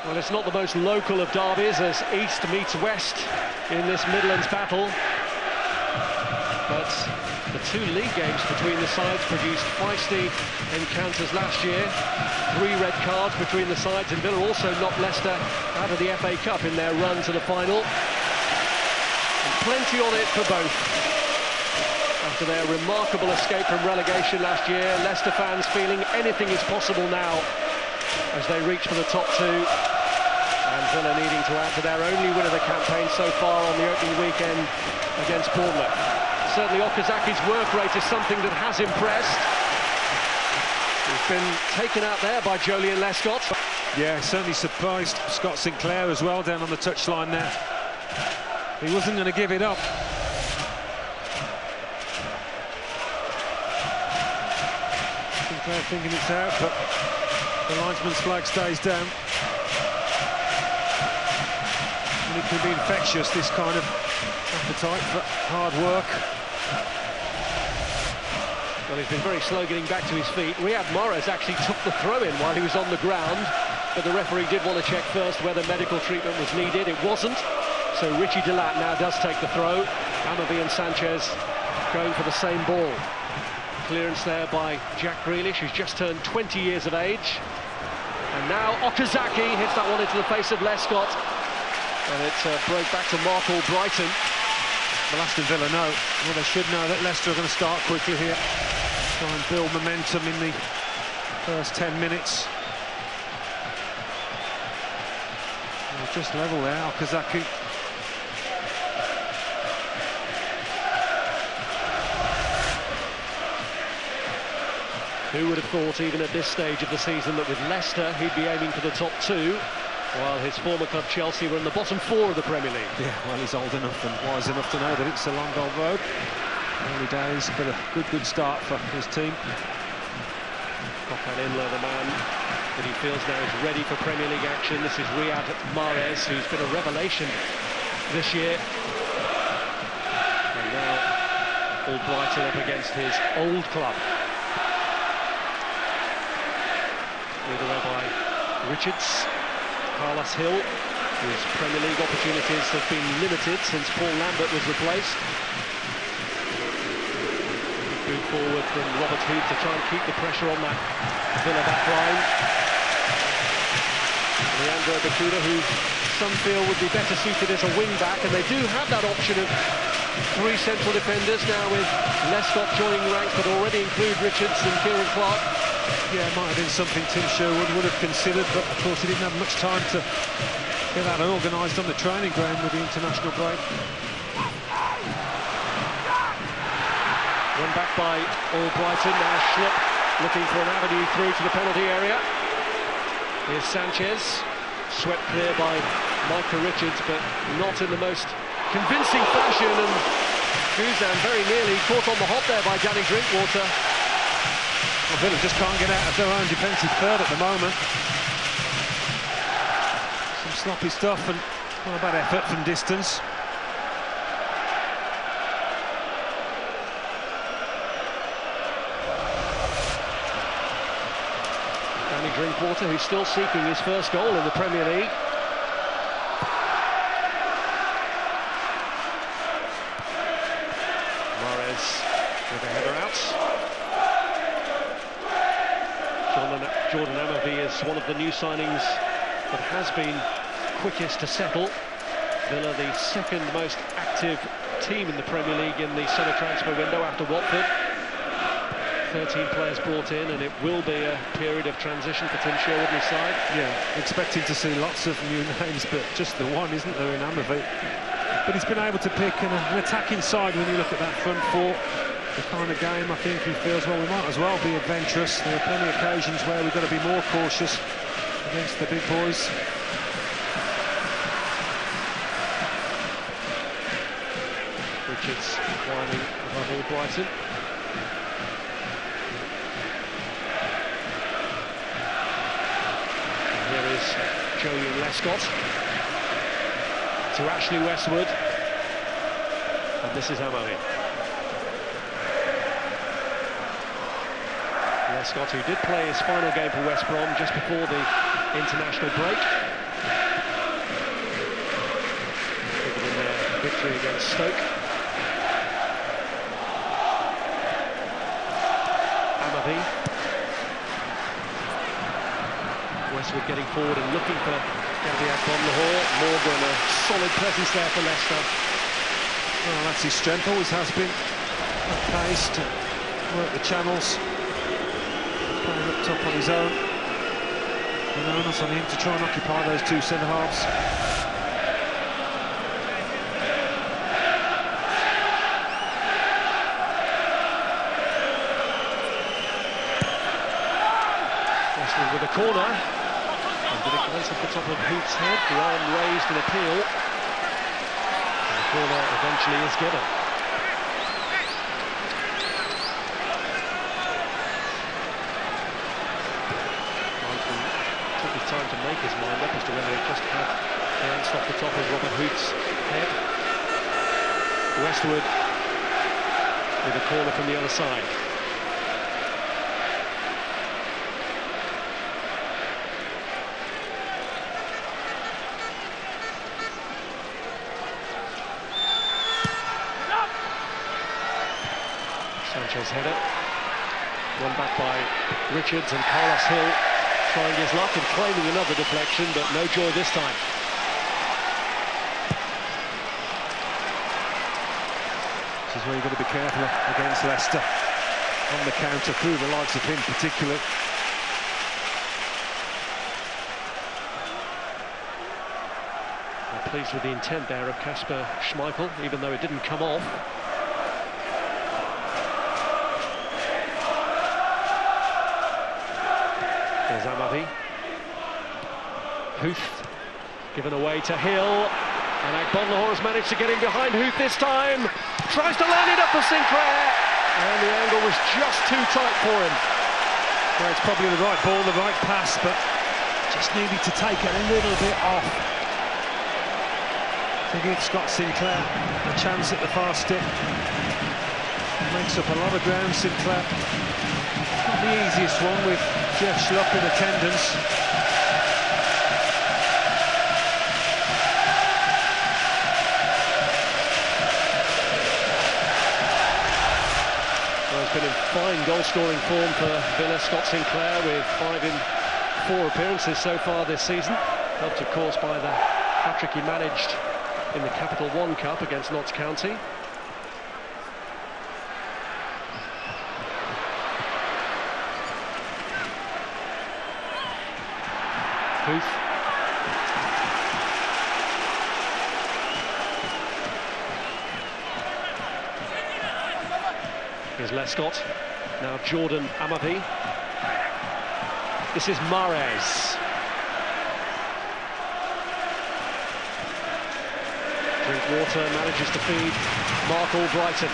Well, it's not the most local of derbies as East meets West in this Midlands battle. But the two league games between the sides produced feisty encounters last year. 3 red cards between the sides, and Villa also knocked Leicester out of the FA Cup in their run to the final. And plenty on it for both. After their remarkable escape from relegation last year, Leicester fans feeling anything is possible now as they reach for the top 2. And Villa needing to add to their only win of the campaign so far on the opening weekend against Bournemouth. Certainly Okazaki's work rate is something that has impressed. He's been taken out there by Joleon Lescott. Yeah, certainly surprised Scott Sinclair as well down on the touchline there. He wasn't going to give it up. Sinclair thinking it's out, but the linesman's flag stays down. And it can be infectious, this kind of appetite for hard work. Well, he's been very slow getting back to his feet. Riyad Mahrez actually took the throw-in while he was on the ground, but the referee did want to check first whether medical treatment was needed. It wasn't, so Richie Delat now does take the throw. Amavi and Sanchez going for the same ball. Clearance there by Jack Grealish, who's just turned 20 years of age. And now Okazaki hits that one into the face of Lescott. And it broke back to Mark Albrighton. Well, Aston Villa know, well, they should know that Leicester are going to start quickly here. Try and build momentum in the first 10 minutes. Well, just level there, Okazaki. Who would have thought, even at this stage of the season, that with Leicester he'd be aiming for the top 2, while his former club Chelsea were in the bottom 4 of the Premier League. Yeah, well, he's old enough and wise enough to know that it's a long old road. Early days, but a good start for his team. Kokan Inler, the man that he feels now is ready for Premier League action. This is Riyad Mahrez, who's been a revelation this year. And now Albrighton up against his old club. Leader there by Richards. Carlos Hill, whose Premier League opportunities have been limited since Paul Lambert was replaced. Move forward from Robert Huth to try and keep the pressure on that Villa back line. Leandro Bakuda, who some feel would be better suited as a wing-back, and they do have that option of 3 central defenders now, with Lescott joining ranks, but already include Richards and Kieran Clark. Yeah, it might have been something Tim Sherwood would have considered, but of course he didn't have much time to get that organised on the training ground with the international break. Run back by Albrighton, now Schlupp looking for an avenue through to the penalty area. Here's Sanchez, swept clear by Micah Richards, but not in the most convincing fashion, and Guzan very nearly caught on the hop there by Danny Drinkwater. Well, Villa just can't get out of their own defensive third at the moment. Some sloppy stuff and not a bad effort from distance. Danny Drinkwater, who's still seeking his first goal in the Premier League. Mahrez with a header out. Jordan Amavi is one of the new signings that has been quickest to settle. Villa, the second most active team in the Premier League in the summer transfer window after Watford. 13 players brought in, and it will be a period of transition for Tim Sherwood and his side. Yeah, expecting to see lots of new names, but just the one, isn't there, in Amavi? But he's been able to pick an attacking side when you look at that front 4. The kind of game I think he feels, well, we might as well be adventurous. There are plenty of occasions where we've got to be more cautious against the big boys. Richards climbing above Albrighton. And here is Joleon Lescott to Ashley Westwood, and this is Amavi. Lescott, who did play his final game for West Brom just before the international break. victory against Stoke. Amavi. Westwood getting forward and looking for Gabby Agbonlahor. Morgan, a solid presence there for Leicester. Well, that's his strength, always has been. Pace to work the channels. Playing up top on his own. And onus on him to try and occupy those two centre-halves. Westwood with a corner. And did it glance off the top of Hoot's head? The arm raised in appeal. And the corner eventually is given. Time to make his mind up as to whether it just had glanced off the top of Robert Hoot's head. Westwood with a corner from the other side. Sanchez header, won back by Richards, and Carlos Hill trying his luck and claiming another deflection, but no joy this time. This is where you've got to be careful against Leicester. On the counter, through the likes of him particularly. I'm pleased with the intent there of Kasper Schmeichel, even though it didn't come off. There's Amavi. Huth given away to Hill, and Agbonlahor has managed to get in behind Huth this time. Tries to line it up for Sinclair, and the angle was just too tight for him. Well, it's probably the right ball, the right pass, but just needed to take it a little bit off to give Scott Sinclair a chance at the far stick. Makes up a lot of ground, Sinclair. Not the easiest one with Jeff Schlupp in attendance. Well, he's been in fine goal-scoring form for Villa. Scott Sinclair with 5 in 4 appearances so far this season. Helped, of course, by the hat-trick he managed in the Capital One Cup against Notts County. Huth. Here's Lescott. Now Jordan Amavi. This is Mahrez. Drinkwater manages to feed Mark Albrighton.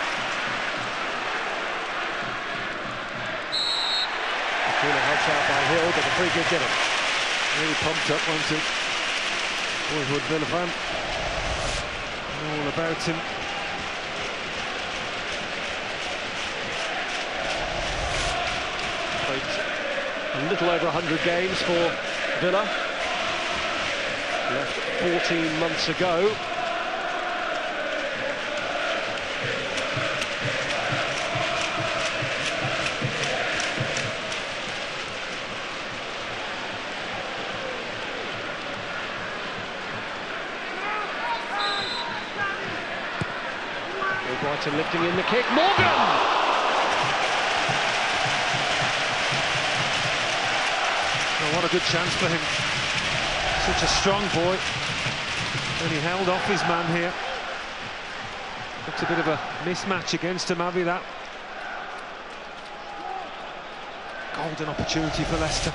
Corner helped out by Hill, but the free kick given. Really pumped up, wasn't he? Boyhood Villa fan. All about him. Played a little over 100 games for Villa. Left 14 months ago. Brighton lifting in the kick. Morgan! Oh, what a good chance for him. Such a strong boy. And he held off his man here. Looks a bit of a mismatch against Amavi, that. Golden opportunity for Leicester.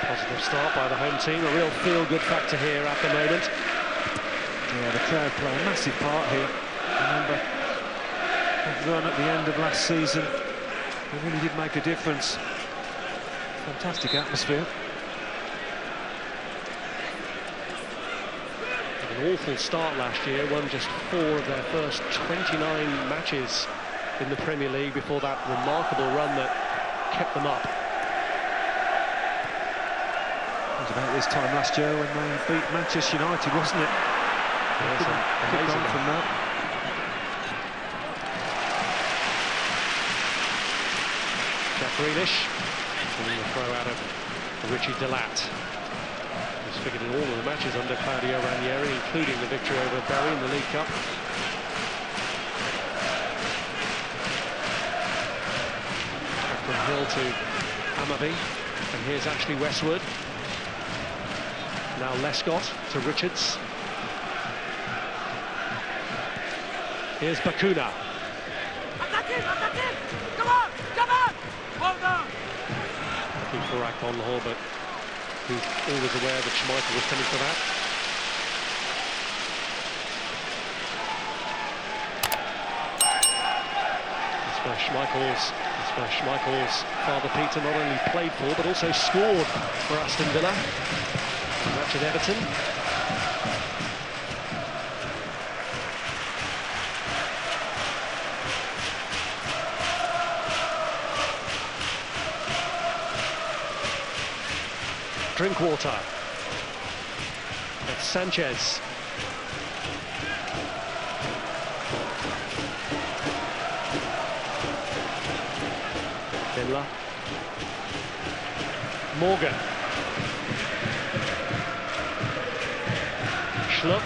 Positive start by the home team, a real feel-good factor here at the moment. Yeah, the crowd play a massive part here. Remember that run at the end of last season, it really did make a difference. Fantastic atmosphere. An awful start last year, won just 4 of their first 29 matches in the Premier League before that remarkable run that kept them up. It was about this time last year when they beat Manchester United, wasn't it? Yes, amazing from that. Jack Grealish, winning the throw out of Richie Delat. He's figured in all of the matches under Claudio Ranieri, including the victory over Bury in the League Cup. Back from Hill to Amavi, and here's Ashley Westwood. Now Lescott to Richards. Here's Bakuna. Attack him! Come on! Hold on! Looking for Akpon Hall, but he's always aware that Schmeichel was coming for that. That's where Schmeichel's father Peter not only played for, but also scored for Aston Villa. The match at Everton. Drinkwater. That's Sanchez. Villa. Morgan. Schlupp.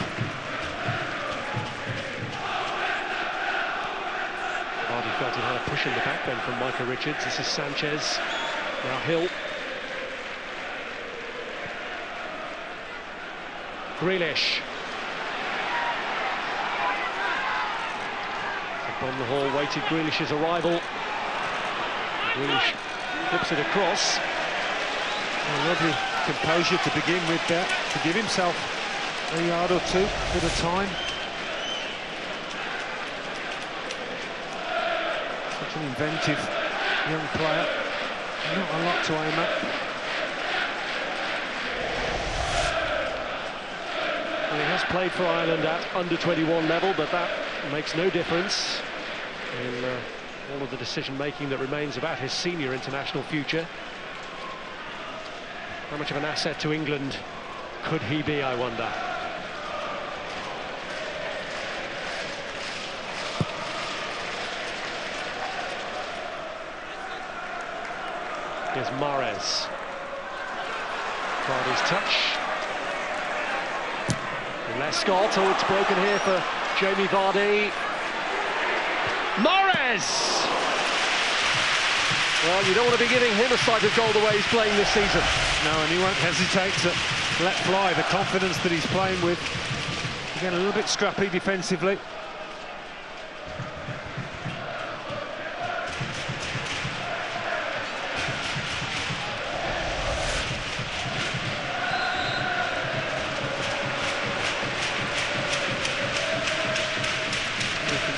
Vardy felt he had a push in the back then from Micah Richards. This is Sanchez. Now Hill. Grealish. Upon the Hall waited Grealish's arrival. Grealish flips it across. Oh, lovely composure to begin with there, to give himself a yard or two at a time. Such an inventive young player. Not a lot to aim at. Well, he has played for Ireland at under-21 level, but that makes no difference in all of the decision-making that remains about his senior international future. How much of an asset to England could he be, I wonder? Here's Mahrez. Vardy's touch. Lescott, oh, it's broken here for Jamie Vardy. Mahrez! Well, you don't want to be giving him a sight of goal the way he's playing this season. No, and he won't hesitate to let fly the confidence that he's playing with. Again, a little bit scrappy defensively.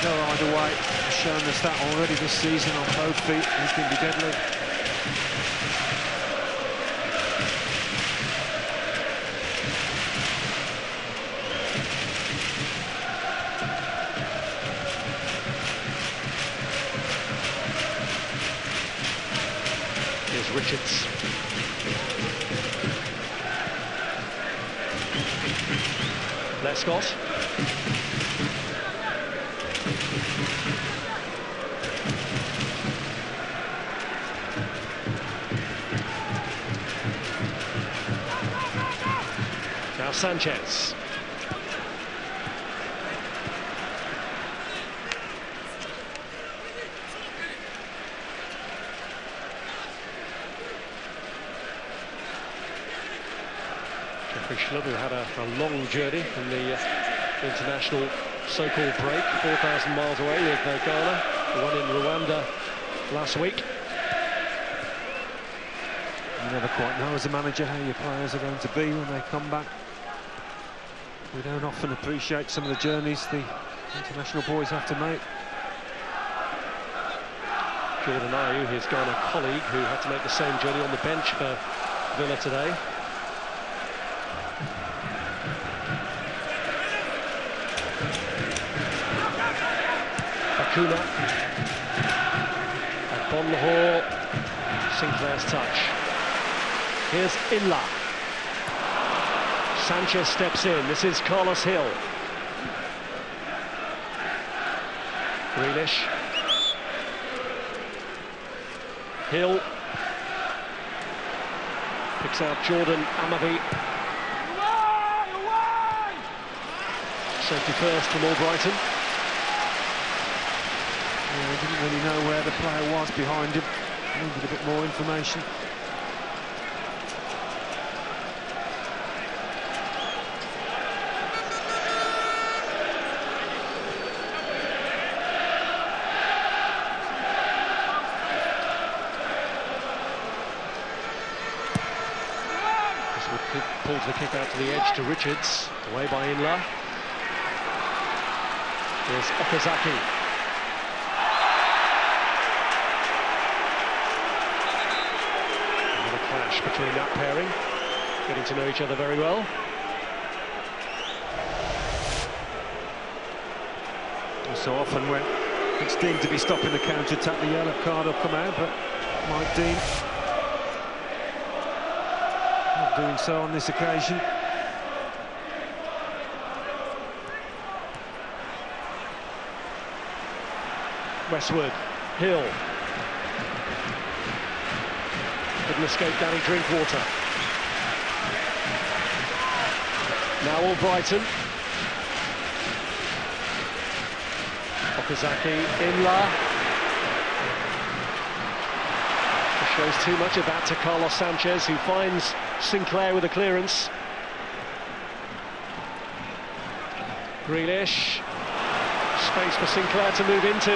Go either way. He's shown us that already this season on both feet. He can be deadly. Here's Richards. Lescott. Now Sanchez. Jeffrey Schlupp, who had a long journey from the international so-called break, 4,000 miles away with Ghana, the one in Rwanda last week. You never quite know as a manager how your players are going to be when they come back. We don't often appreciate some of the journeys the international boys have to make. Jordan Ayew, his Ghana colleague, who had to make the same journey on the bench for Villa today. Bakuna. And Bonhor. Sinclair's touch. Here's Inla. Sanchez steps in. This is Carlos Hill. Grealish. Hill. Picks out Jordan Amavi. Safety first from Albrighton. Yeah, he didn't really know where the player was behind him. Needed a bit more information. Pulls the kick out to the edge to Richards, away by Inla. Here's Okazaki. Another clash between that pairing, getting to know each other very well. So often when it's deemed to be stopping the counter-attack, the yellow card will come out, but Mike Dean not doing so on this occasion. Westwood, Hill. Couldn't escape Danny Drinkwater. Now Albrighton. Okazaki, Inla. Shows too much of that to Carlos Sanchez, who finds Sinclair with a clearance. Grealish. Space for Sinclair to move into.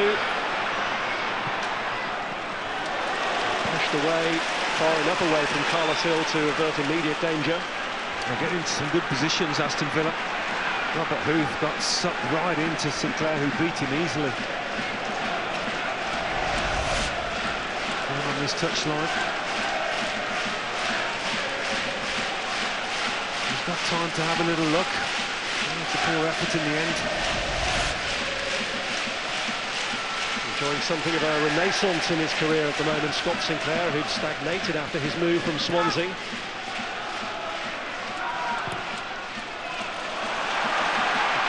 Pushed away, far enough away from Carlos Hill to avert immediate danger. They're getting some good positions, Aston Villa. Robert Huth got sucked right into Sinclair, who beat him easily. On this touchline. He's got time to have a little look. It's a poor effort in the end. Enjoying something of a renaissance in his career at the moment, Scott Sinclair, who'd stagnated after his move from Swansea.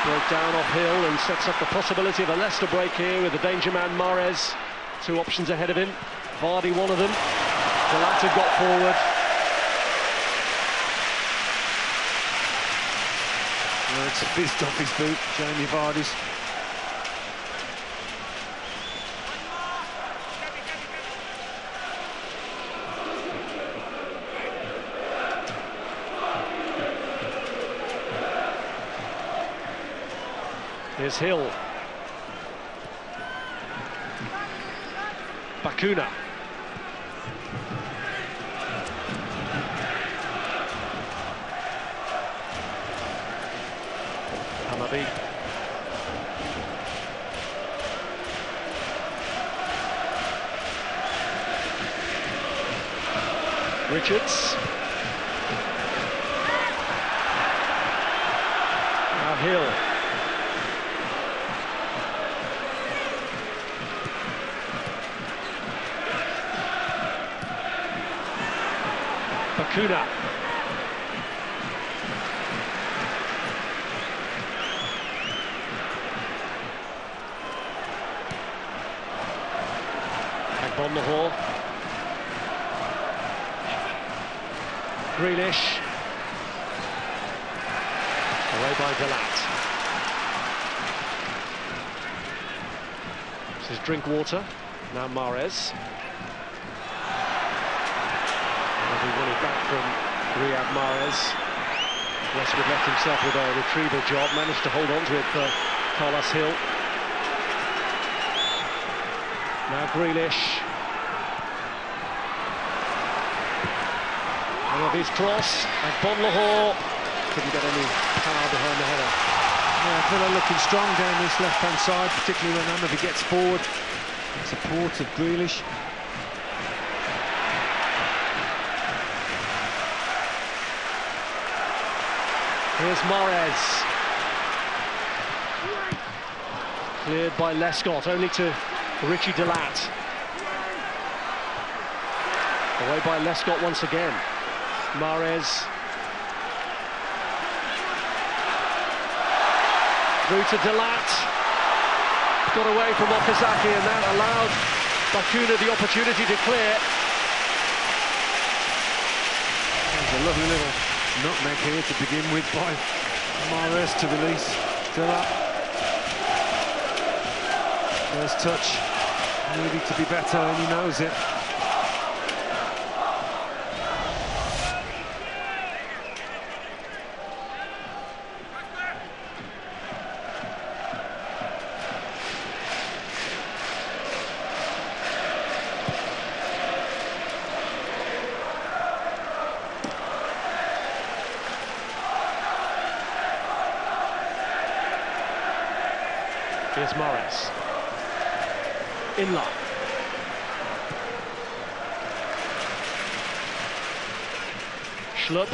Broke down off Hill and sets up the possibility of a Leicester break here with the danger man Mahrez. Two options ahead of him. Vardy, one of them. The latter got forward. Well, it's fizzed off his boot, Jamie Vardy's. Here's Hill. Bakuna. Amavi. Richards. Now Hill. Bakuna. Agbonlahor. Grealish. Away by Galat. This is Drinkwater. Now Mahrez. He won it back from Riyad Mahrez. Westwood left himself with a retrieval job, managed to hold on to it for Carlos Hill. Now Grealish. And of his cross, Agbonlahor couldn't get any power behind the header. Yeah, Villa looking strong down this left-hand side, particularly when Amavi gets forward. Support of Grealish. Here's Mahrez. Cleared by Lescott, only to Richie Delat. Away by Lescott once again. Mahrez. Through to Delat. Got away from Okazaki, and that allowed Bakuna the opportunity to clear. There's a lovely little nutmeg here to begin with by Mahrez to release Delat. First touch needed to be better, and he knows it. Here's Mahrez. Inla. Schlupp.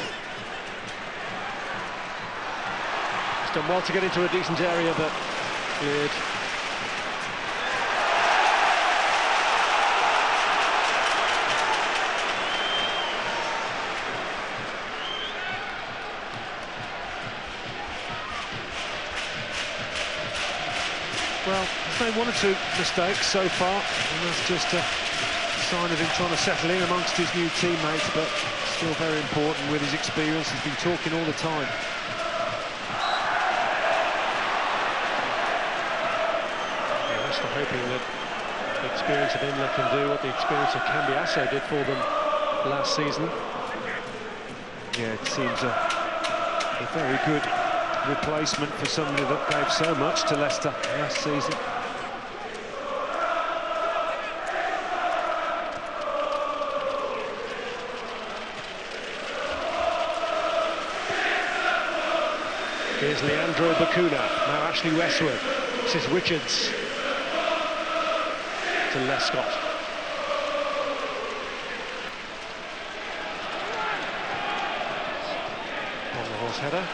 He's done well to get into a decent area, but good. Well, he's made 1 or 2 mistakes so far, and that's just a sign of him trying to settle in amongst his new teammates, but still very important with his experience. He's been talking all the time. Yeah, Leicester hoping that the experience of Inla can do what the experience of Cambiasso did for them last season. Yeah, it seems a very good replacement for somebody that gave so much to Leicester last season. Here's Leandro Bakuna, now Ashley Westwood. This is Richards to Lescott. On the horse header.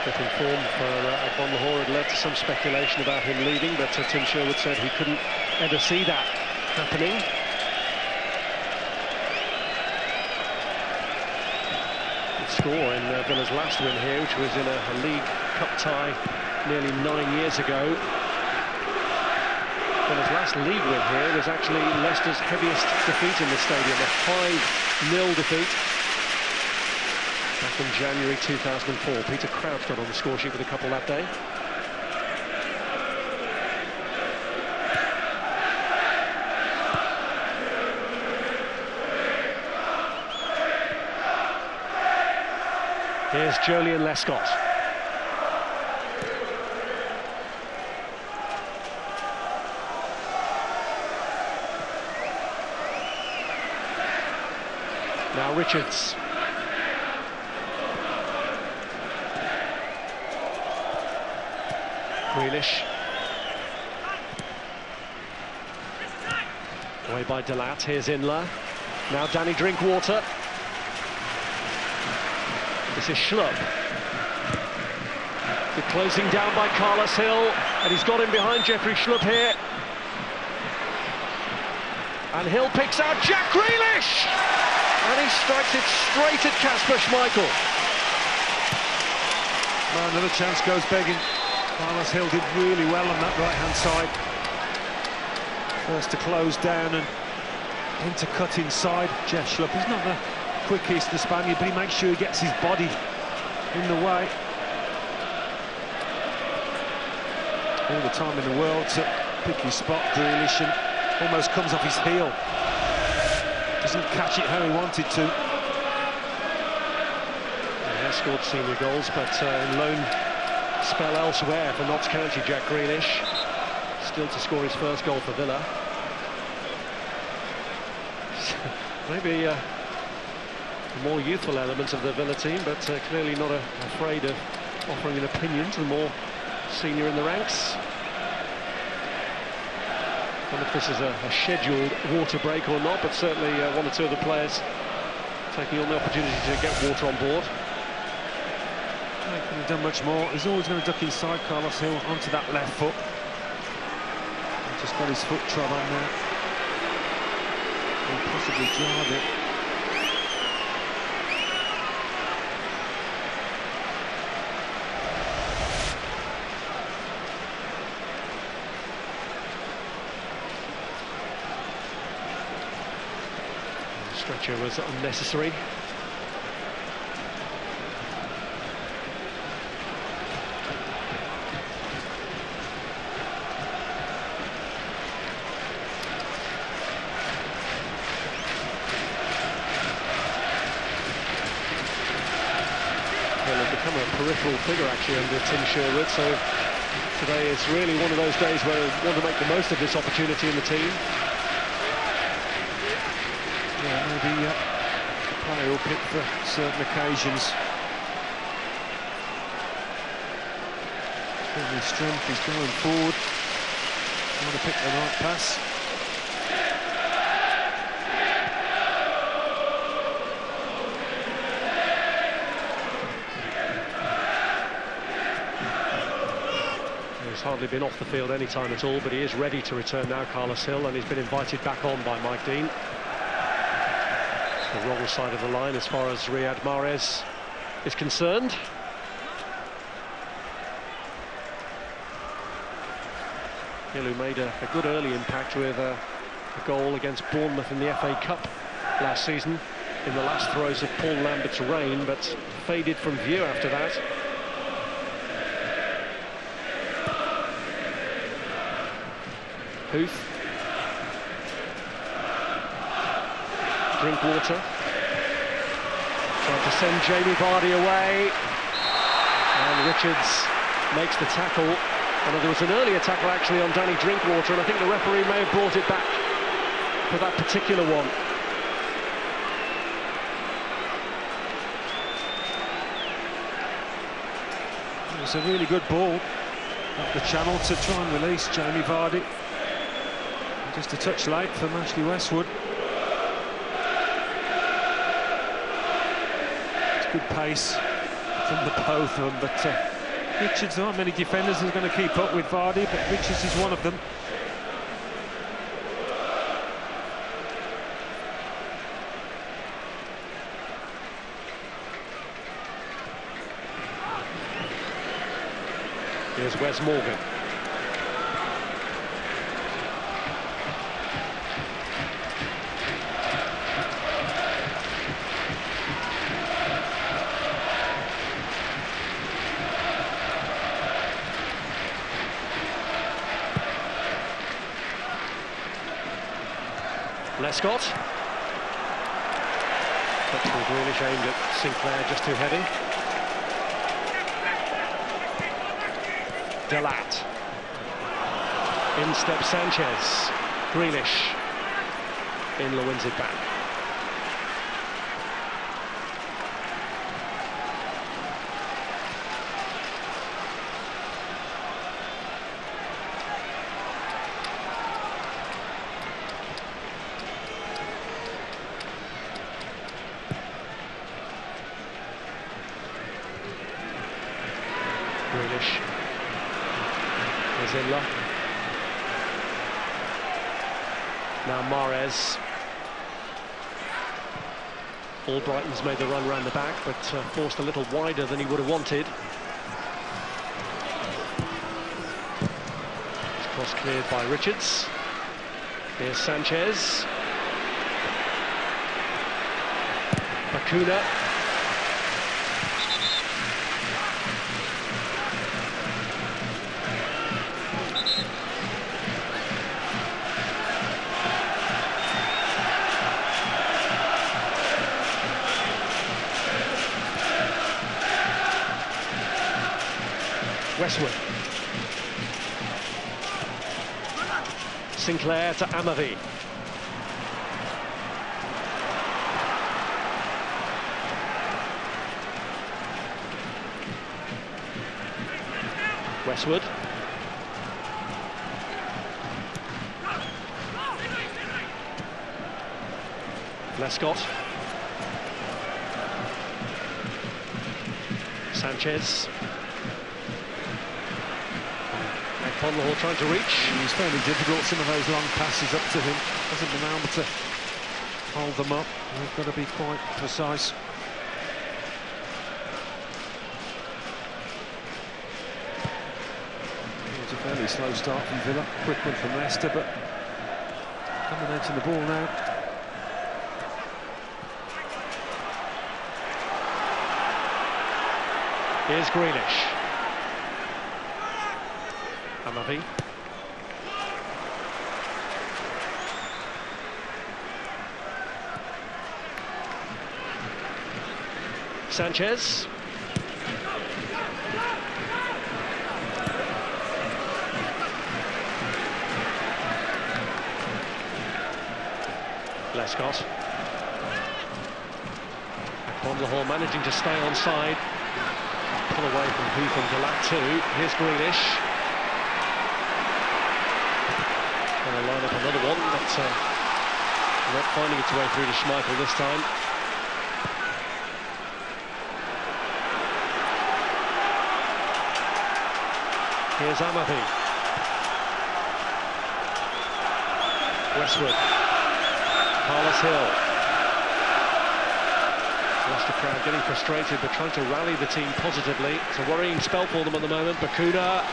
Fifth in form for Von Lahore had led to some speculation about him leaving, but Tim Sherwood said he couldn't ever see that happening. Good score in Villa's last win here, which was in a League Cup tie nearly 9 years ago. Villa's last league win here was actually Leicester's heaviest defeat in the stadium, a 5-0 defeat. Back in January 2004. Peter Crouch got on the score sheet with a couple that day. Here's Joleon Lescott. Now Richards. Grealish. Away by Delat. Here's Inla. Now Danny Drinkwater. This is Schlupp. The closing down by Carlos Hill, and he's got him behind Jeffrey Schlupp here. And Hill picks out Jack Grealish! And he strikes it straight at Kasper Schmeichel. Well, another chance goes begging. Carlos Hill did really well on that right-hand side. First to close down and then to cut inside. Jeff Schlupp, he's not the quickest, the Spaniard, but he makes sure he gets his body in the way. All the time in the world to pick his spot, Grealish, and almost comes off his heel. Doesn't catch it how he wanted to. He has scored senior goals, but in loan spell elsewhere for Notts County, Jack Grealish. Still to score his first goal for Villa. Maybe a more youthful element of the Villa team, but clearly not afraid of offering an opinion to the more senior in the ranks. I don't know if this is a scheduled water break or not, but certainly 1 or 2 of the players taking on the opportunity to get water on board. Couldn't have done much more. He's always going to duck inside Carlos Hill onto that left foot. He just got his foot trod on there. Or possibly jarred it. The stretcher was unnecessary. Become a peripheral figure actually under Tim Sherwood, so today is really one of those days where we want to make the most of this opportunity in the team. Yeah, maybe a player will pick for certain occasions. Certainly strength, he's going forward, trying to pick the right pass. He's hardly been off the field any time at all, but he is ready to return now, Carlos Hill, and he's been invited back on by Mike Dean. It's the wrong side of the line as far as Riyad Mahrez is concerned. Hill, who made a good early impact with a goal against Bournemouth in the FA Cup last season in the last throes of Paul Lambert's reign, but faded from view after that. Huth. Drinkwater. Trying to send Jamie Vardy away. And Richards makes the tackle. And there was an earlier tackle actually on Danny Drinkwater, and I think the referee may have brought it back for that particular one. It was a really good ball up the channel to try and release Jamie Vardy. Just a touch late from Ashley Westwood. It's good pace from the both of them, but Richards, there aren't many defenders who are going to keep up with Vardy, but Richards is one of them. Here's Wes Morgan. Lescott. Touch from Grealish aimed at Sinclair, just too heavy. Delat. In steps Sanchez. Grealish. In wins it back. Grealish. Zilla. Now Mahrez. Albrighton's made the run round the back, but forced a little wider than he would have wanted. It's cross cleared by Richards. Here's Sanchez. Bakuna. Westwood. Sinclair to Amavi. Westwood. Lescott. Sanchez. Conlahor trying to reach. It's fairly difficult, some of those long passes up to him. Hasn't been able to hold them up. They've got to be quite precise. It was a fairly slow start from Villa. Quick one from Leicester, but dominating the ball now. Here's Grealish. Amavi. Sanchez. Lescott. Conlahor managing to stay on side. Pull away from Huth and Galat too. Here's Grealish. Going to line up another one, but not finding its way through to Schmeichel this time. Here's Amavi. Westwood. Carlos Hill. Leicester crowd getting frustrated, but trying to rally the team positively. It's a worrying spell for them at the moment. Bakuna.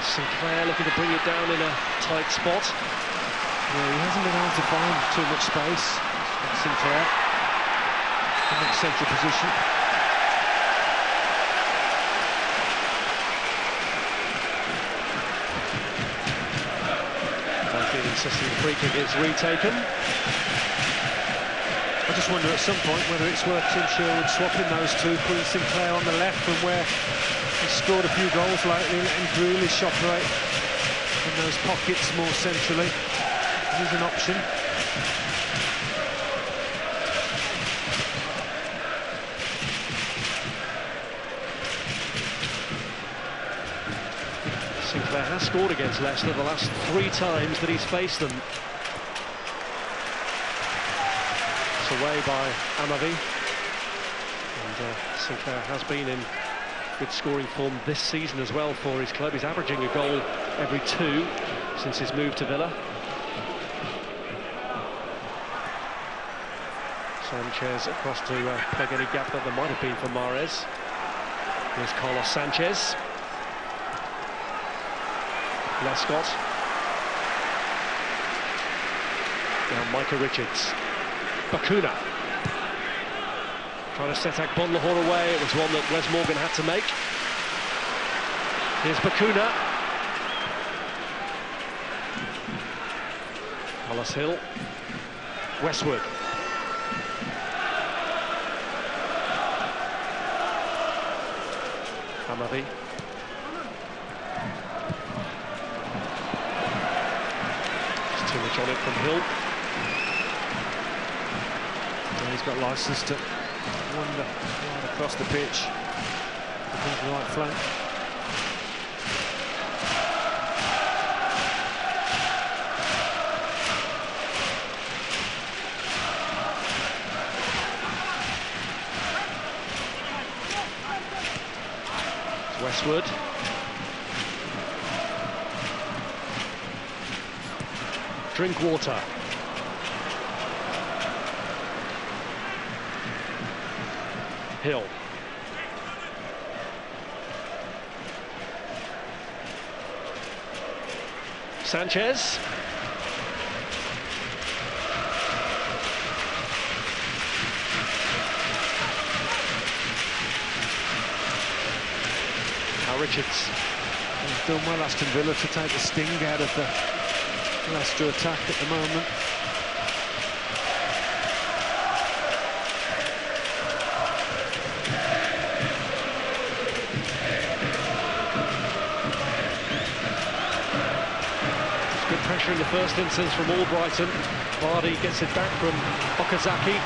Sinclair looking to bring it down in a tight spot. Yeah, he hasn't been able to find too much space. Sinclair in that central position. Insisting the free kick is retaken. I just wonder at some point whether it's worth Tim Sherwood swapping those two, putting Sinclair on the left from where he's scored a few goals lately, letting Grealish operate in those pockets more centrally. It is an option. Sinclair has scored against Leicester the last 3 times that he's faced them. It's away by Amavi. And Sinclair has been in good scoring form this season as well for his club. He's averaging a goal every 2 since his move to Villa. Sanchez across to plug any gap that there might have been for Mahrez. Here's Carlos Sanchez. Lescott. Now Micah Richards. Bakuna. Trying to set Bonlahor away. It was one that Wes Morgan had to make. Here's Bakuna. Carlos Hill. Westwood. Amavi. Too much on it from Hill. And he's got licence to wander right across the pitch. Becomes the right flank. Westwood. Drinkwater. Hill. Sanchez. Now Richards. He's done well, Aston Villa, to take the sting out of the Leicester attack at the moment. Good pressure in the first instance from Albrighton. Vardy gets it back from Okazaki.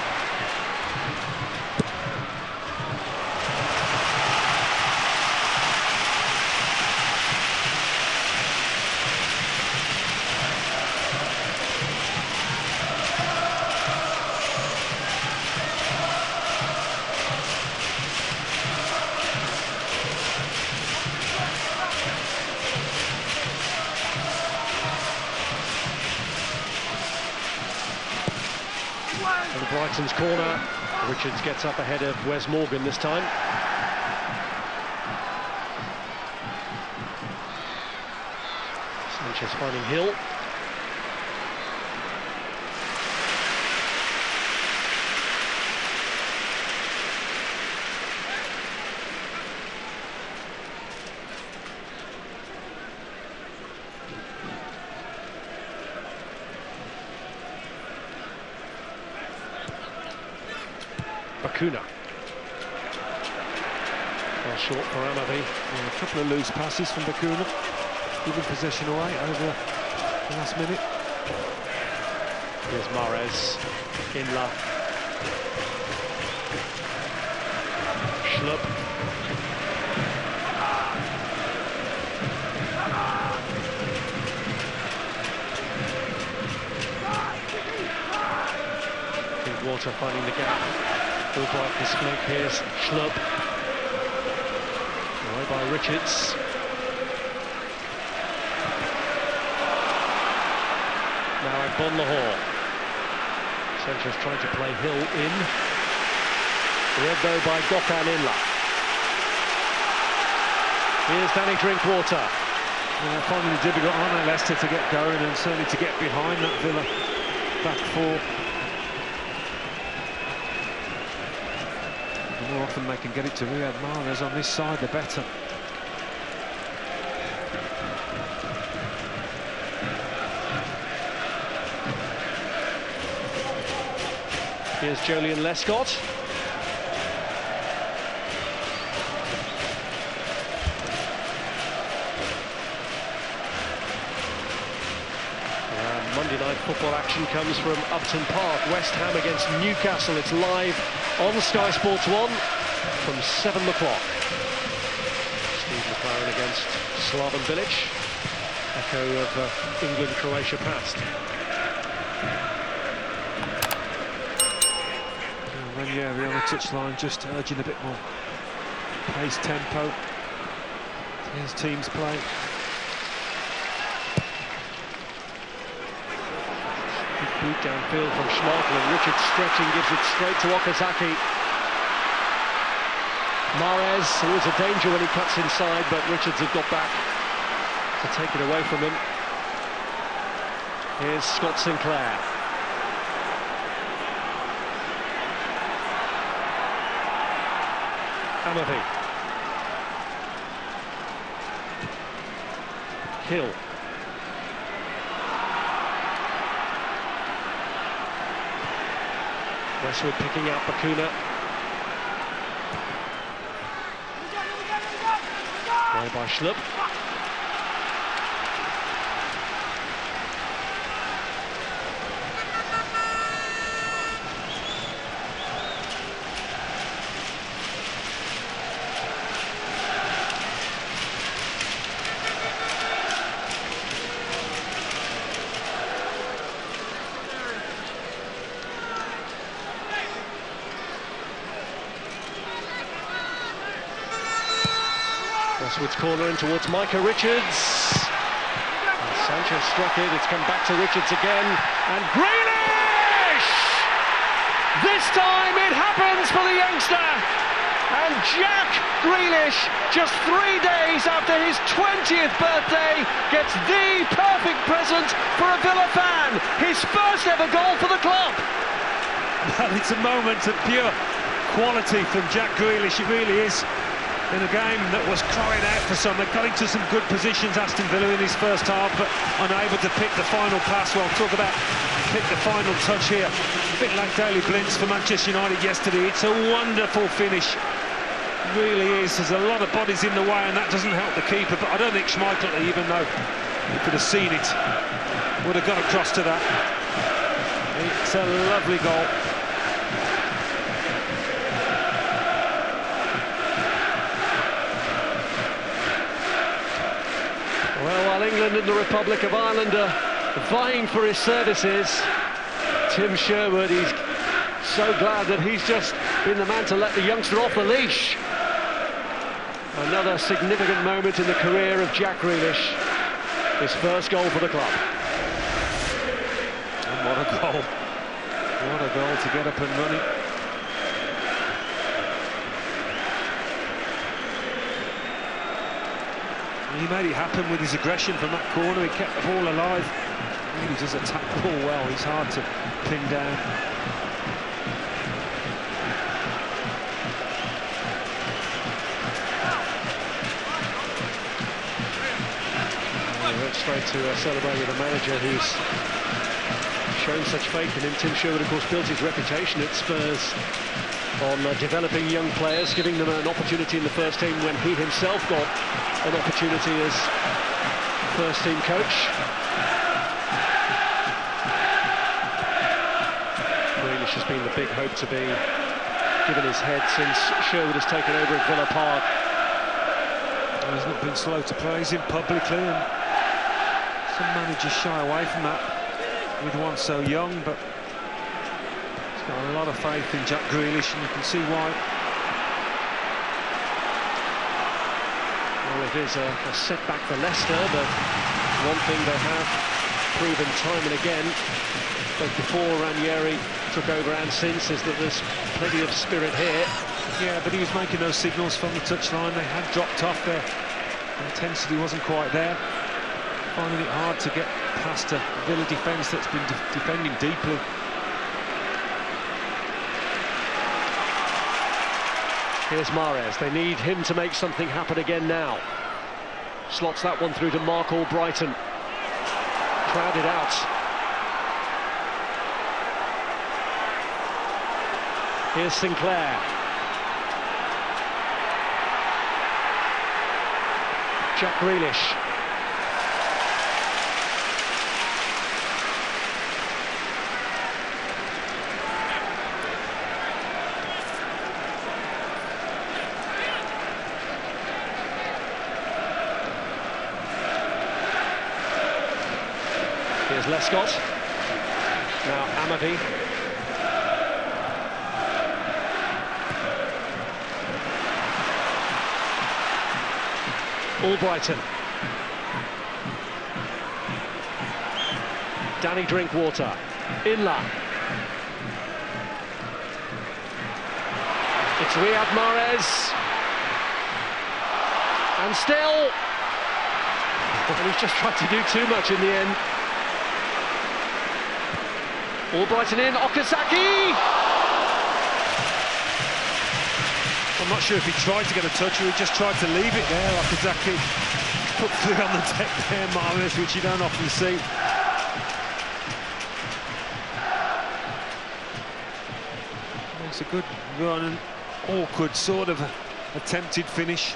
And Brighton's corner. Richards gets up ahead of Wes Morgan this time. Sanchez finding Hill. Bakuna. Well, short for Amavi. Well, a couple of loose passes from Bakuna, giving possession away over the last minute. Here's Mahrez, Inla, Schlupp. Water finding the gap. Full bright this flank. Here's Schlupp. Away by Richards. Now Agbon Lahore. Sanchez trying to play Hill in. Read though by Gökhan Inla. Here's Danny Drinkwater. Yeah, finding it difficult, aren't they, Leicester, to get going and certainly to get behind that Villa back four. The more often they can get it to Riyad Mahrez on this side, the better. Here's Jolyon Lescott. Monday night football action comes from Upton Park. West Ham against Newcastle. It's live on Sky Sports 1 from 7 o'clock. Steve McLaren against Slaven Bilic. Echo of England-Croatia past. Ranieri on the touchline, just urging a bit more pace, tempo. His team's play. Boot downfield from Schmeichel, and Richards stretching, gives it straight to Okazaki. Mahrez, always a danger when he cuts inside, but Richards had got back to take it away from him. Here's Scott Sinclair. Amavi. Hill. Westwood picking out Bakuna. Away by Schlupp. Westwood's corner in towards Micah Richards. And Sanchez struck it, it's come back to Richards again, and Grealish! This time it happens for the youngster! And Jack Grealish, just 3 days after his 20th birthday, gets the perfect present for a Villa fan. His first ever goal for the club. Well, it's a moment of pure quality from Jack Grealish, it really is. In a game that was crying out for some. They got into some good positions, Aston Villa, in his first half, but unable to pick the final pass. Well, talk about pick the final touch here. A bit like Daley Blintz for Manchester United yesterday. It's a wonderful finish. It really is. There's a lot of bodies in the way, and that doesn't help the keeper. But I don't think Schmeichel, even though he could have seen it, would have got across to that. It's a lovely goal. Well, while England and the Republic of Ireland are vying for his services, Tim Sherwood, he's so glad that he's just been the man to let the youngster off the leash. Another significant moment in the career of Jack Grealish. His first goal for the club. And what a goal. What a goal to get up and running. He made it happen with his aggression from that corner. He kept the ball alive. He really does attack the ball well. He's hard to pin down. He went straight to celebrate with a manager who's shown such faith in him. Tim Sherwood, of course, built his reputation at Spurs on developing young players, giving them an opportunity in the first team when he himself got an opportunity as first team coach. Grealish has been the big hope to be given his head since Sherwood has taken over at Villa Park. Well, he's not been slow to praise him publicly, and some managers shy away from that with one so young, but he's got a lot of faith in Jack Grealish, and you can see why. Well, it is a setback for Leicester, but one thing they have proven time and again, both before Ranieri took over and since, is that there's plenty of spirit here. Yeah, but he was making those signals from the touchline. They had dropped off there. The intensity wasn't quite there. Finding it hard to get past a Villa defence that's been defending deeply. Here's Mahrez. They need him to make something happen again now. Slots that one through to Mark Albrighton. Crowded out. Here's Sinclair. Jack Grealish. Here's Lescott. Now Amavi. Albrighton. Danny Drinkwater. Inla. It's Riyad Mahrez. And still. And he's just tried to do too much in the end. Albrighton in, Okazaki! I'm not sure if he tried to get a touch or he just tried to leave it there. Okazaki put 3 on the deck there, Mahrez, which you don't often see. It's a good run, and awkward sort of attempted finish.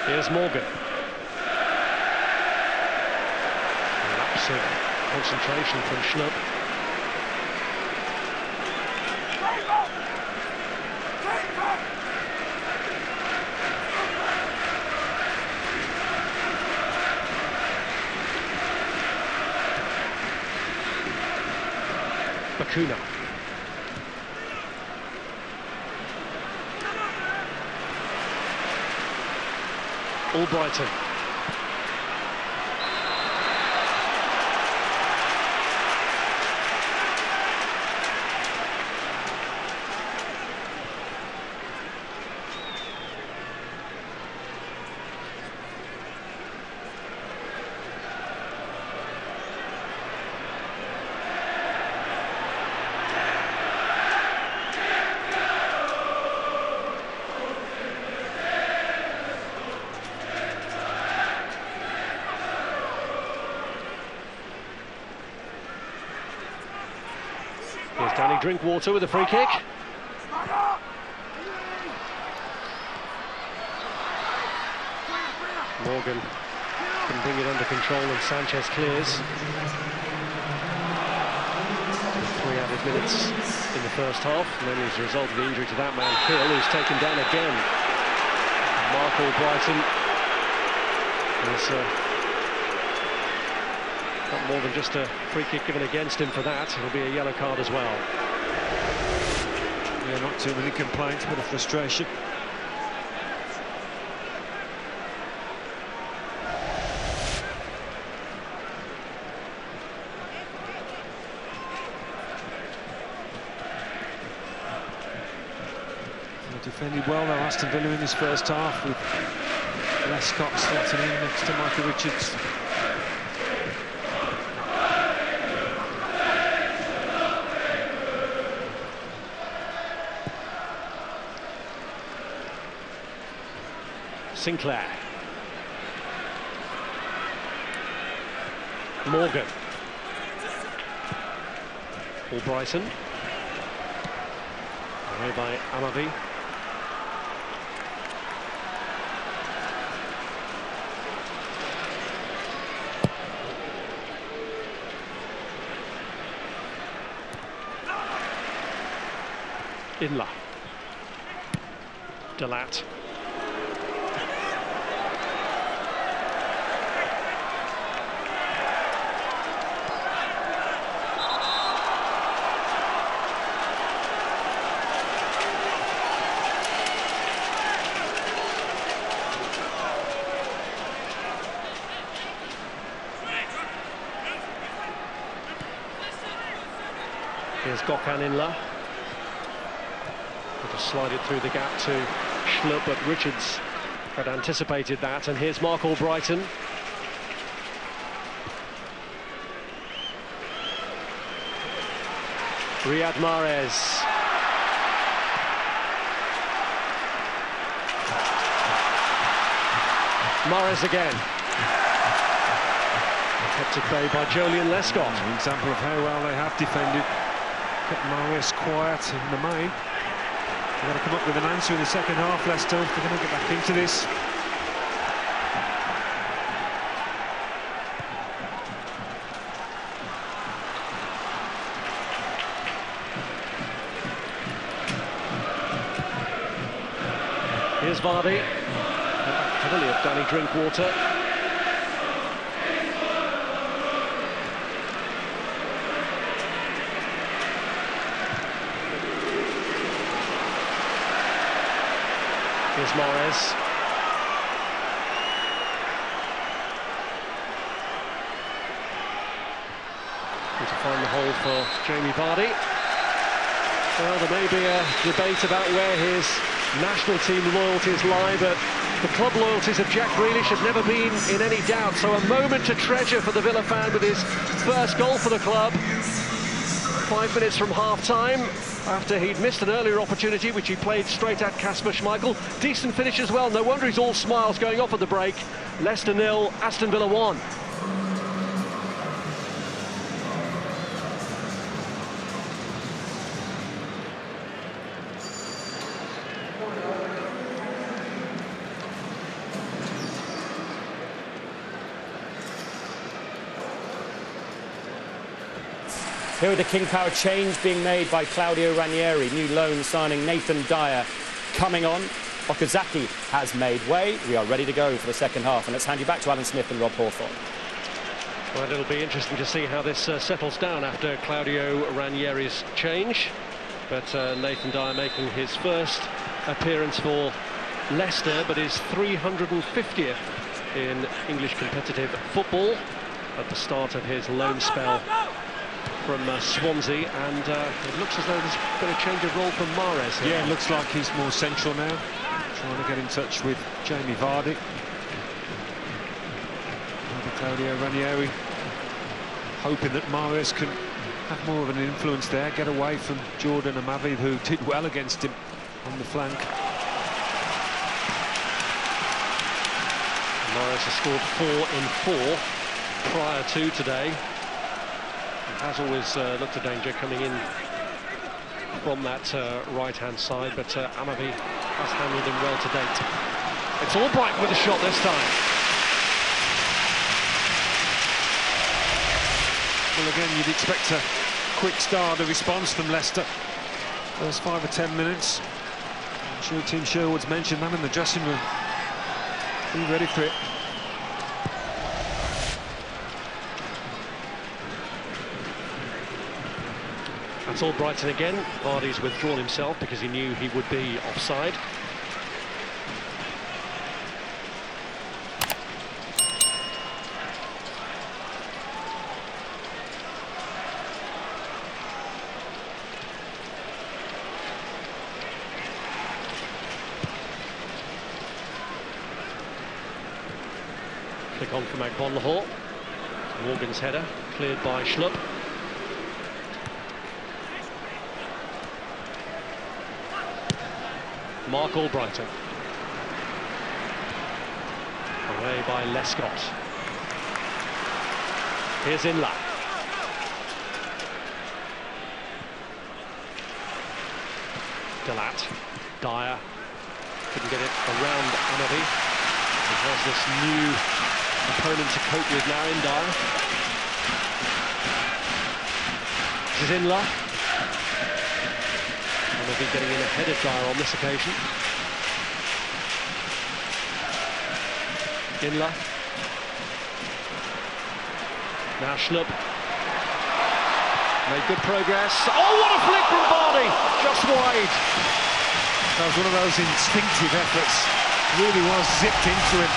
Here's Morgan. Lapse of concentration from Schlupp. Bakuna. Albrighton. Here's Danny Drinkwater with a free kick. Morgan can bring it under control and Sanchez clears. added minutes in the first half, and then as a result of the injury to that man, Hill, who's taken down again. Mark Albrighton has got more than just a free kick given against him for that. It'll be a yellow card as well. Yeah, not too many complaints, but a frustration. Defended well though, Aston Villa, in his first half, with Lescott slotting in next to Michael Richards. Sinclair. Morgan. Albrighton. Away by Amavi. Inla. Delat. Here's Gökhan Inla. Just slide it through the gap to Schlupp, but Richards had anticipated that. And here's Mark Albrighton. Riyad Mahrez. Mahrez again. Kept at bay by Joleon Lescott. An example of how well they have defended. Kept Mahrez quiet in the main. They've got to come up with an answer in the second half, Leicester, if they're going to get back into this. Here's Vardy. Heavily of Danny Drinkwater. Here's Mahrez. Need to find the hole for Jamie Vardy. Well, there may be a debate about where his national team loyalties lie, but the club loyalties of Jack Grealish have never been in any doubt. So a moment to treasure for the Villa fan with his first goal for the club. 5 minutes from half-time, after he'd missed an earlier opportunity, which he played straight at Kasper Schmeichel. Decent finish as well. No wonder he's all smiles going off at the break. Leicester 0, Aston Villa 1. Here are the King Power change being made by Claudio Ranieri. New loan signing Nathan Dyer coming on. Okazaki has made way. We are ready to go for the second half. And let's hand you back to Alan Smith and Rob Hawthorne. Well, it'll be interesting to see how this settles down after Claudio Ranieri's change. But Nathan Dyer making his first appearance for Leicester, but his 350th in English competitive football at the start of his loan spell from Swansea, and it looks as though there's been a change of role from Mahrez here. Yeah, it looks like he's more central now, trying to get in touch with Jamie Vardy. Maybe Claudio Ranieri hoping that Mahrez can have more of an influence there, get away from Jordan Amavi, who did well against him on the flank. Mahrez has scored 4 in 4 prior to today. Has always looked a danger coming in from that right-hand side, but Amavi has handled him well to date. It's Albright with a shot this time. Well, again, you'd expect a quick start, a response from Leicester. First 5 or 10 minutes. I'm sure Tim Sherwood's mentioned that in the dressing room. Be ready for it. That's all Brighton again. Vardy's withdrawn himself because he knew he would be offside. Click on from Agbonlahor. Morgan's header, cleared by Schlupp. Mark Albrighton. Away by Lescott. Here's Inla. Delat. Dyer. Couldn't get it around Amavi. He has this new opponent to cope with now in Dyer. This is Inla. Amavi getting in ahead of Dyer on this occasion. Inla. Now Schlupp. Made good progress. Oh, what a flick from Vardy! Just wide. That was one of those instinctive efforts. Really was zipped into him.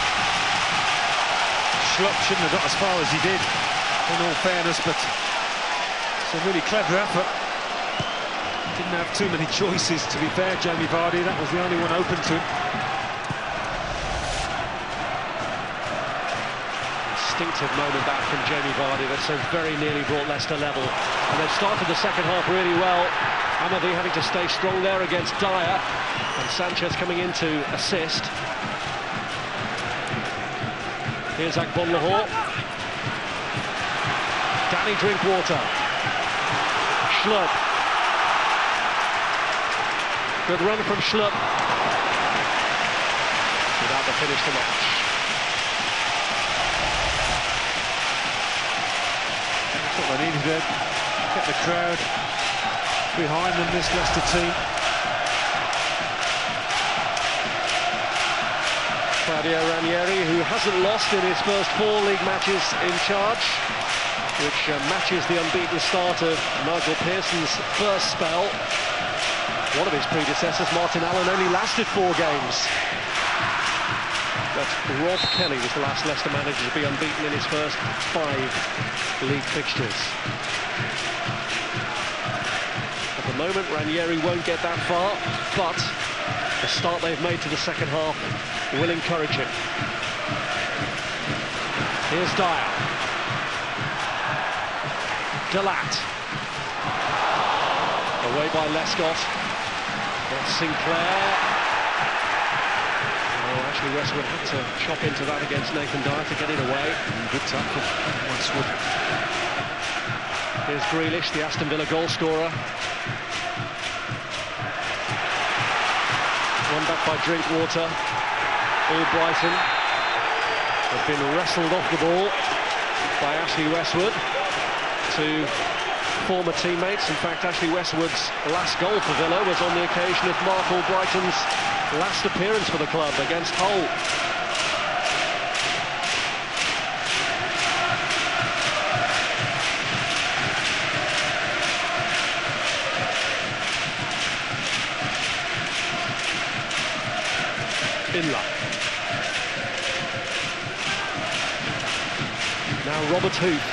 Schlupp shouldn't have got as far as he did, in all fairness, but it's a really clever effort. Didn't have too many choices, to be fair, Jamie Vardy. That was the only one open to him. Instinctive moment back from Jamie Vardy that so very nearly brought Leicester level. And they've started the second half really well. Amavi having to stay strong there against Dyer. And Sanchez coming in to assist. Here's Agbonlahor. Danny Drinkwater. Schlupp. Good run from Schlupp. Without the finish to match. That's what they needed there. Get the crowd behind them, this Leicester team. Claudio Ranieri, who hasn't lost in his first 4 league matches in charge, which matches the unbeaten start of Nigel Pearson's first spell. One of his predecessors, Martin Allen, only lasted 4 games. But Rob Kelly was the last Leicester manager to be unbeaten in his first 5 league fixtures. At the moment, Ranieri won't get that far, but the start they've made to the second half will encourage him. Here's Dyer. Delat. Away by Lescott. That's Sinclair. Oh, actually Westwood had to chop into that against Nathan Dyer to get it away. Good tackle, Westwood. Here's Grealish, the Aston Villa goal scorer. One back by Drinkwater. Albrighton has been wrestled off the ball by Ashley Westwood to former teammates. In fact, Ashley Westwood's last goal for Villa was on the occasion of Mark Albrighton's last appearance for the club against Hull. Inla. Now Robert Huth.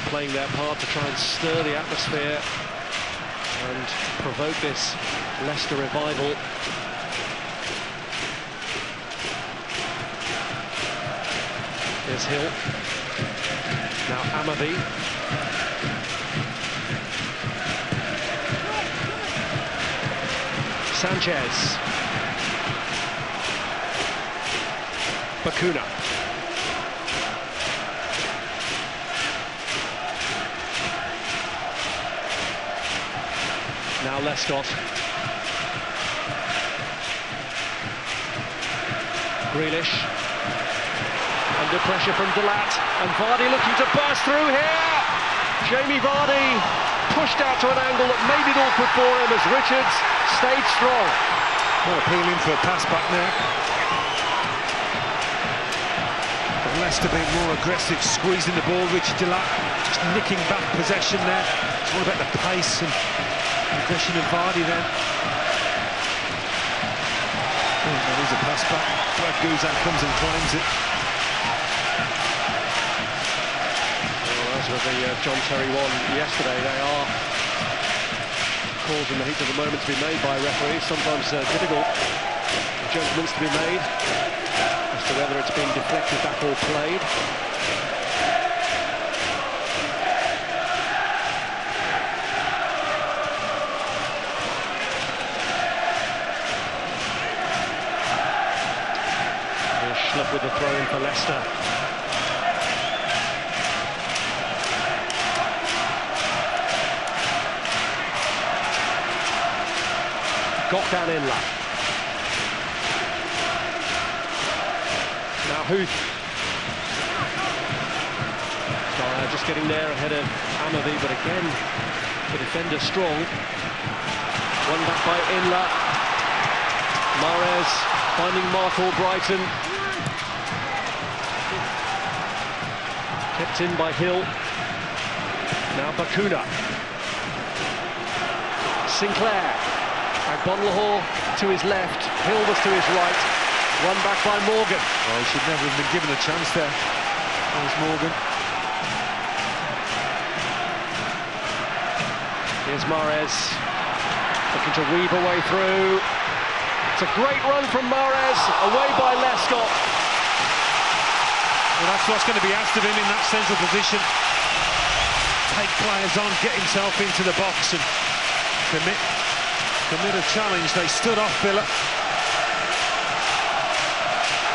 Playing their part to try and stir the atmosphere and provoke this Leicester revival. Here's Hill. Now Amavi. Sanchez. Bakuna. Now Lescott. Grealish. Under pressure from Delat, and Vardy looking to burst through here. Jamie Vardy pushed out to an angle that made it awkward for him as Richards stayed strong. More appealing for a pass back there. But Leicester being more aggressive, squeezing the ball. Richard Delat just nicking back possession there. It's all about the pace and aggression of Vardy then. Oh, there is a pass back. Brad Guzan comes and claims it. As with the John Terry one yesterday, they are calls in the heat of the moment to be made by referees, sometimes difficult judgments to be made as to whether it's been deflected back or played. Schlupp with the throw in for Leicester. Got down Inla. Now Huth. Dyer just getting there ahead of Amavi, but again, the defender strong. One back by Inla. Mahrez finding Mark Albrighton. Kept in by Hill. Now Bakuna. Sinclair. Bonlahor to his left, Hill was to his right, run back by Morgan. Oh, he should never have been given a chance there. There's Morgan. Here's Mahrez, looking to weave a way through. It's a great run from Mahrez, away by Lescott. Well, that's what's going to be asked of him in that central position. Take players on, get himself into the box and commit a challenge. They stood off Villa.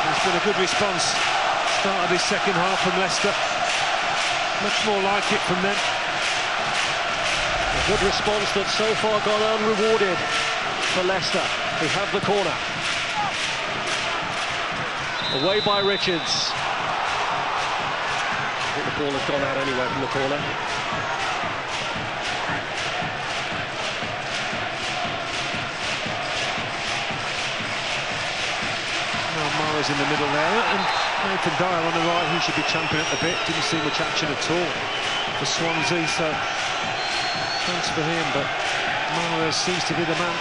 It's been a good response. Start of this second half from Leicester. Much more like it from them. A good response that's so far gone unrewarded for Leicester, who have the corner. Away by Richards. I think the ball has gone out anyway from the corner. Mahrez in the middle there, and Nathan Dyer on the right, who should be champing at the bit. Didn't see much action at all for Swansea, so thanks for him, but Mahrez seems to be the man.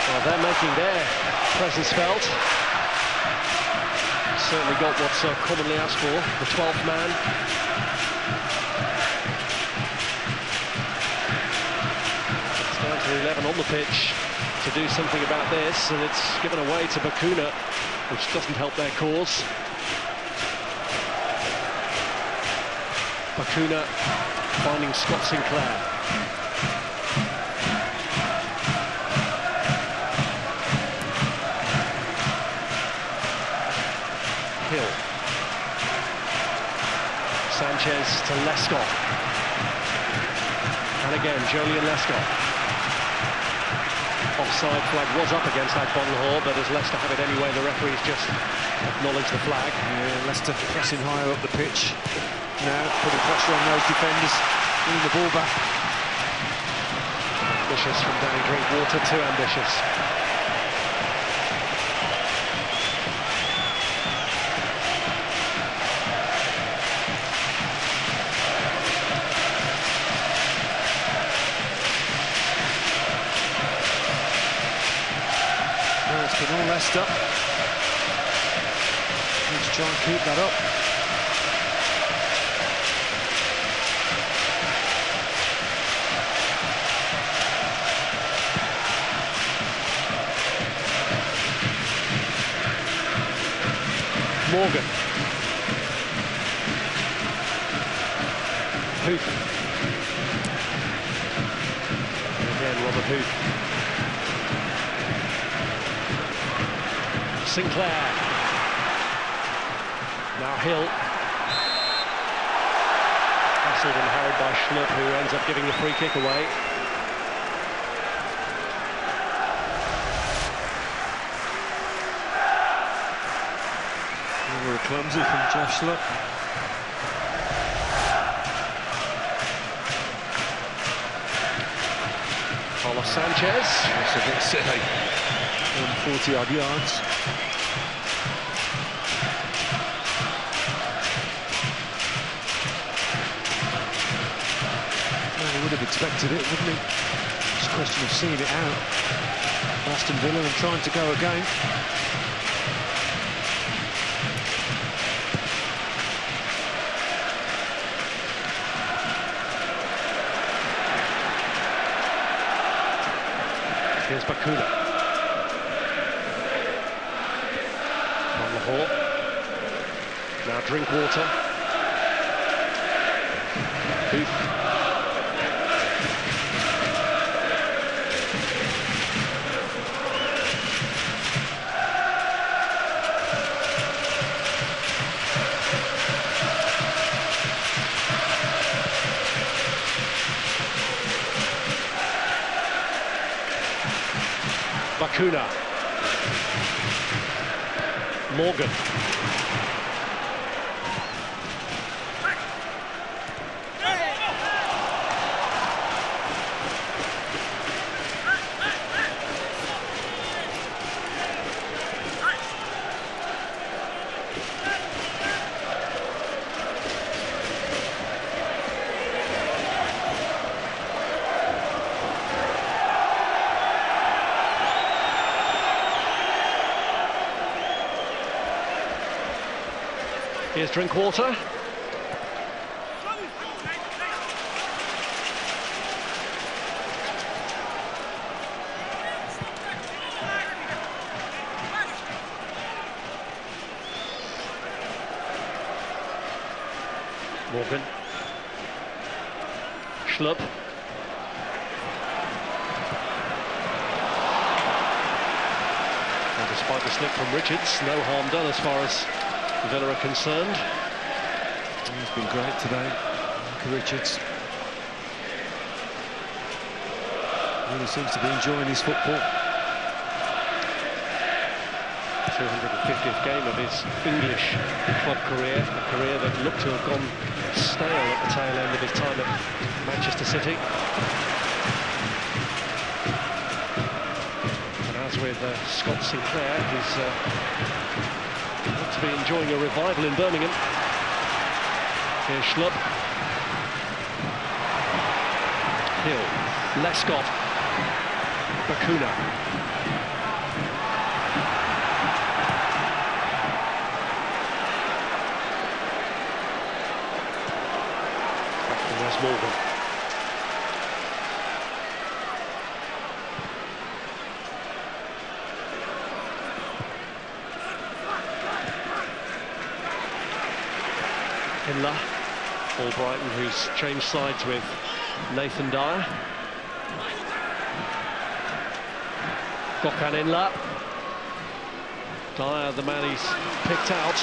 Well, they're making their presence felt. Certainly got what's commonly asked for, the 12th man. It's down to 11 on the pitch to do something about this, and it's given away to Bakuna, which doesn't help their cause. Bakuna finding Scott Sinclair. Hill. Sanchez to Lescott. And again, Joleon Lescott. Offside flag was up against Agbonlahor, but as Leicester have it anyway, the referees just acknowledge the flag. Yeah, Leicester pressing higher up the pitch now, putting pressure on those defenders, winning the ball back. Ambitious from Danny Drinkwater, too ambitious. It's been all Leicester. Need to try and keep that up. Morgan. Huth. And again, Robert Huth. Sinclair. Now Hill. Hassled and hurried by Schlupp, who ends up giving the free kick away. Very clumsy from Josh Schlupp. Carlos Sanchez. That's a bit silly. 40-odd yards. Well, he would have expected it, wouldn't he? Just a question of seeing it out. Aston Villa and trying to go again. Here's Bakuna. On the hall. Now Drinkwater. Booth. Bakuna. Morgan. Here's Drinkwater. Morgan. Schlupp. And despite the slip from Richards, no harm done as far as Villa are concerned. He's been great today, Richards. Really seems to be enjoying his football. 250th game of his English club career, a career that looked to have gone stale at the tail end of his time at Manchester City. And as with Scott Sinclair, he's to be enjoying a revival in Birmingham. Here's Schlupp. Hill. Lescott. Bakuna. And there's Morgan. Inla, Albrighton, who's changed sides with Nathan Dyer. Gökhan Inla. Dyer, the man he's picked out.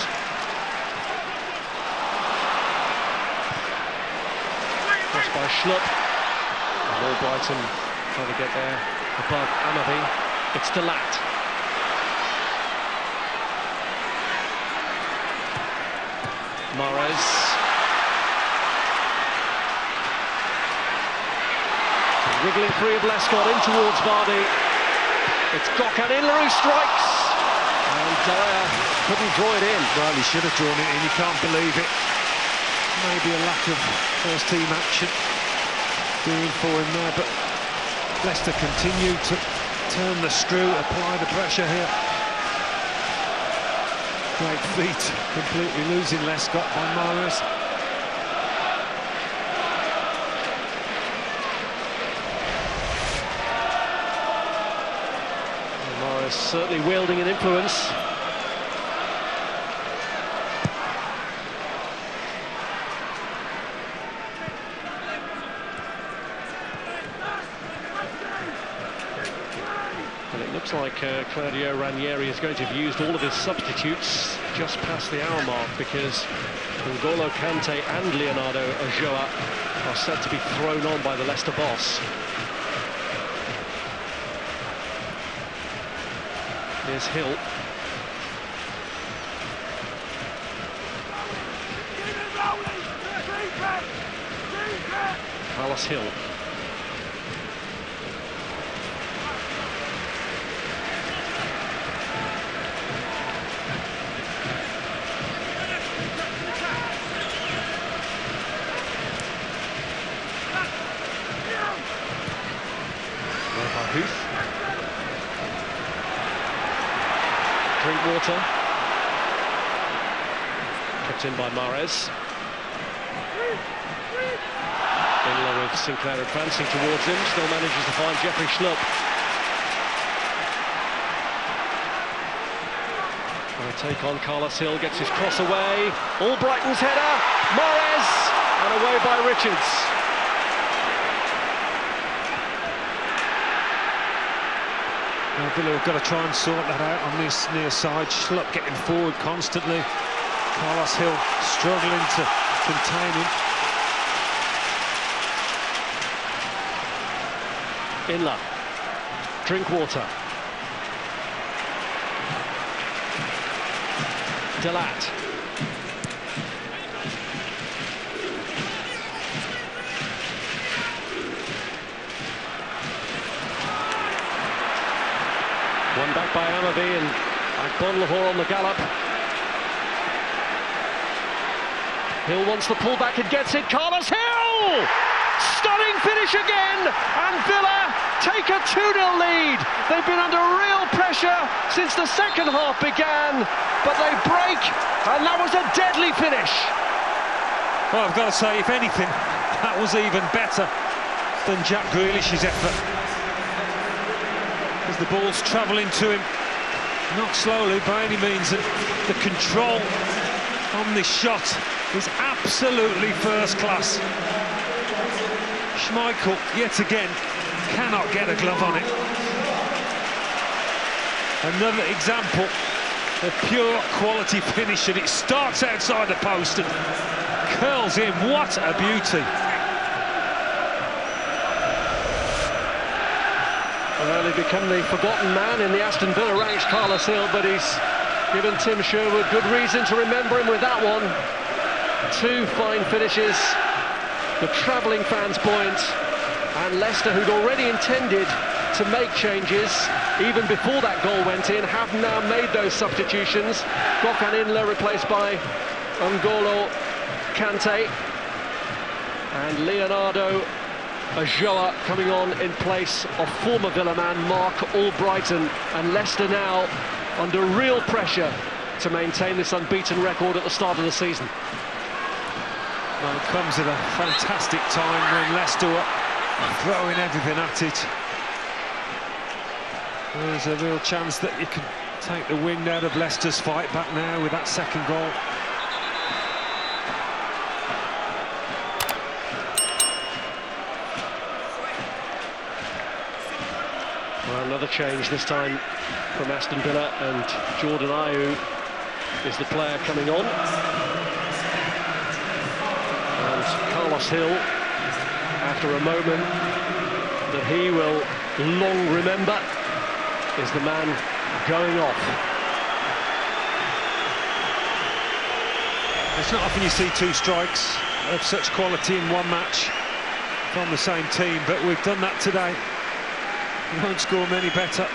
Crossed by Schlupp. And Albrighton trying to get there above Amavi. It's Delat. Mahrez. Wriggling free of Lescott in towards Vardy. It's Gökhan Inla who strikes. And Dyer couldn't draw it in. Well, he should have drawn it in, you can't believe it. Maybe a lack of first-team action doing for him there, but Leicester continue to turn the screw, apply the pressure here. Great feat, completely losing Lescott by Mahrez. Mahrez certainly wielding an influence. Well, it looks looks like Claudio Ranieri is going to have used all of his substitutes just past the hour mark, because N'Golo Kante and Leonardo Ulloa are set to be thrown on by the Leicester boss. Here's Hill. Carlos Hill. Huth. Drinkwater. Kept in by Mahrez. Inler with Sinclair advancing towards him, still manages to find Jeffrey Schlupp. Trying to take on Carlos Hill, gets his cross away. Albrighton's header, Mahrez, and away by Richards. Villa have got to try and sort that out on this near side. Schlupp getting forward constantly. Carlos Hill struggling to contain him. Inler. Drinkwater. Delat. One back by Amavi and Agbonlahor on the gallop. Hill wants the pullback and gets it. Carlos Hill! Stunning finish again, and Villa take a 2-0 lead. They've been under real pressure since the second half began, but they break, and that was a deadly finish. Well, I've got to say, if anything, that was even better than Jack Grealish's effort. As the ball's travelling to him, not slowly by any means, and the control on this shot is absolutely first class. Schmeichel, yet again, cannot get a glove on it. Another example of pure quality finish, and it starts outside the post and curls in. What a beauty. Well, he become the forgotten man in the Aston Villa ranks, Carlos Hill, but he's given Tim Sherwood good reason to remember him with that one. Two fine finishes. The travelling fans point, and Leicester, who'd already intended to make changes even before that goal went in, have now made those substitutions. Gökhan Inler replaced by N'Golo Kante, and Leonardo Ulloa coming on in place of former Villa man Mark Albrighton, and Leicester now under real pressure to maintain this unbeaten record at the start of the season. Well, it comes at a fantastic time when Leicester are throwing everything at it. There's a real chance that you can take the wind out of Leicester's fight back now with that second goal. Well, another change this time from Aston Villa, and Jordan Ayew is the player coming on. And Carlos Hill, after a moment that he will long remember, is the man going off. It's not often you see two strikes of such quality in one match from the same team, but we've done that today. We won't score many better.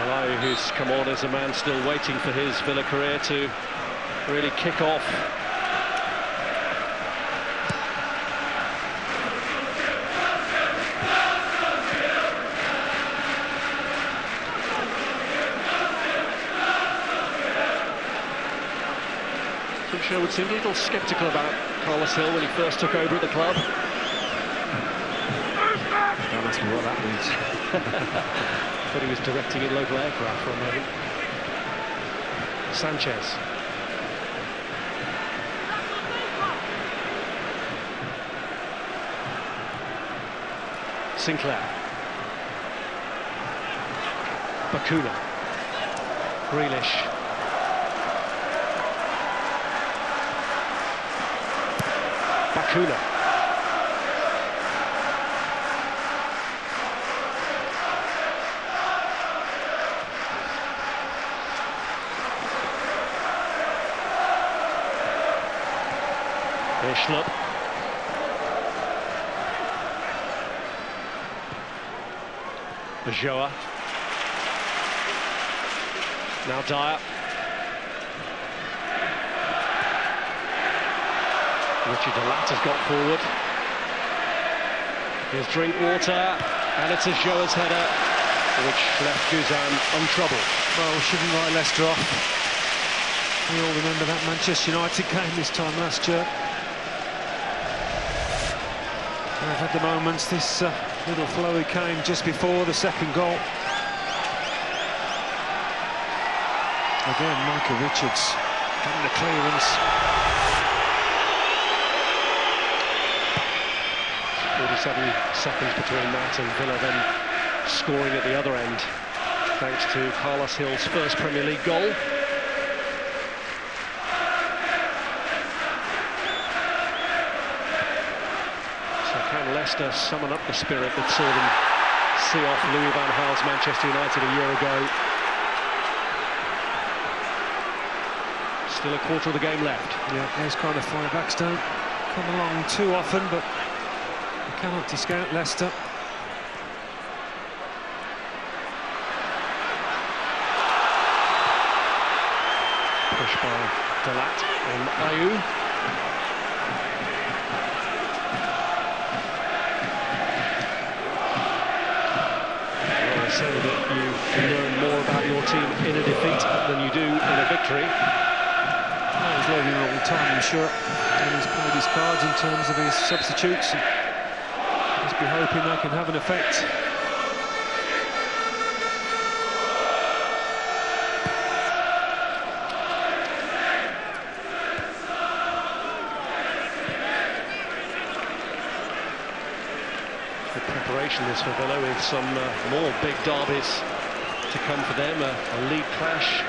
Ayew, who's come on as a man still waiting for his Villa career to really kick off. Sherwood seemed a little sceptical about Carlos Hill when he first took over at the club. Don't ask me what that means. But he was directing in local aircraft for a moment. Sanchez. Sinclair. Bacuna. Grealish. Bacuna. Schlupp. Joa. Now Dyer. Richard Delat has got forward. Here's Drinkwater, and it's a Joa's header, which left Guzan untroubled. Well, we shouldn't write Leicester off. We all remember that Manchester United game this time last year. I've had the moments. This little flowy came just before the second goal. Again, Michael Richards getting the clearance. 47 seconds between that and Villa then scoring at the other end, thanks to Carlos Hill's first Premier League goal. Can Leicester summon up the spirit that saw them see off Louis van Gaal's Manchester United a year ago? Still a quarter of the game left. Yeah, those kind of fire-backs don't come along too often, but you cannot discount Leicester. Push by Delat on Ayew. Say that you learn more about your team in a defeat than you do in a victory. Well, he's learning all the time, I'm sure, and he's played his cards in terms of his substitutes. And just be hoping they can have an effect. Preparation this for Villa, with some more big derbies to come for them. A league clash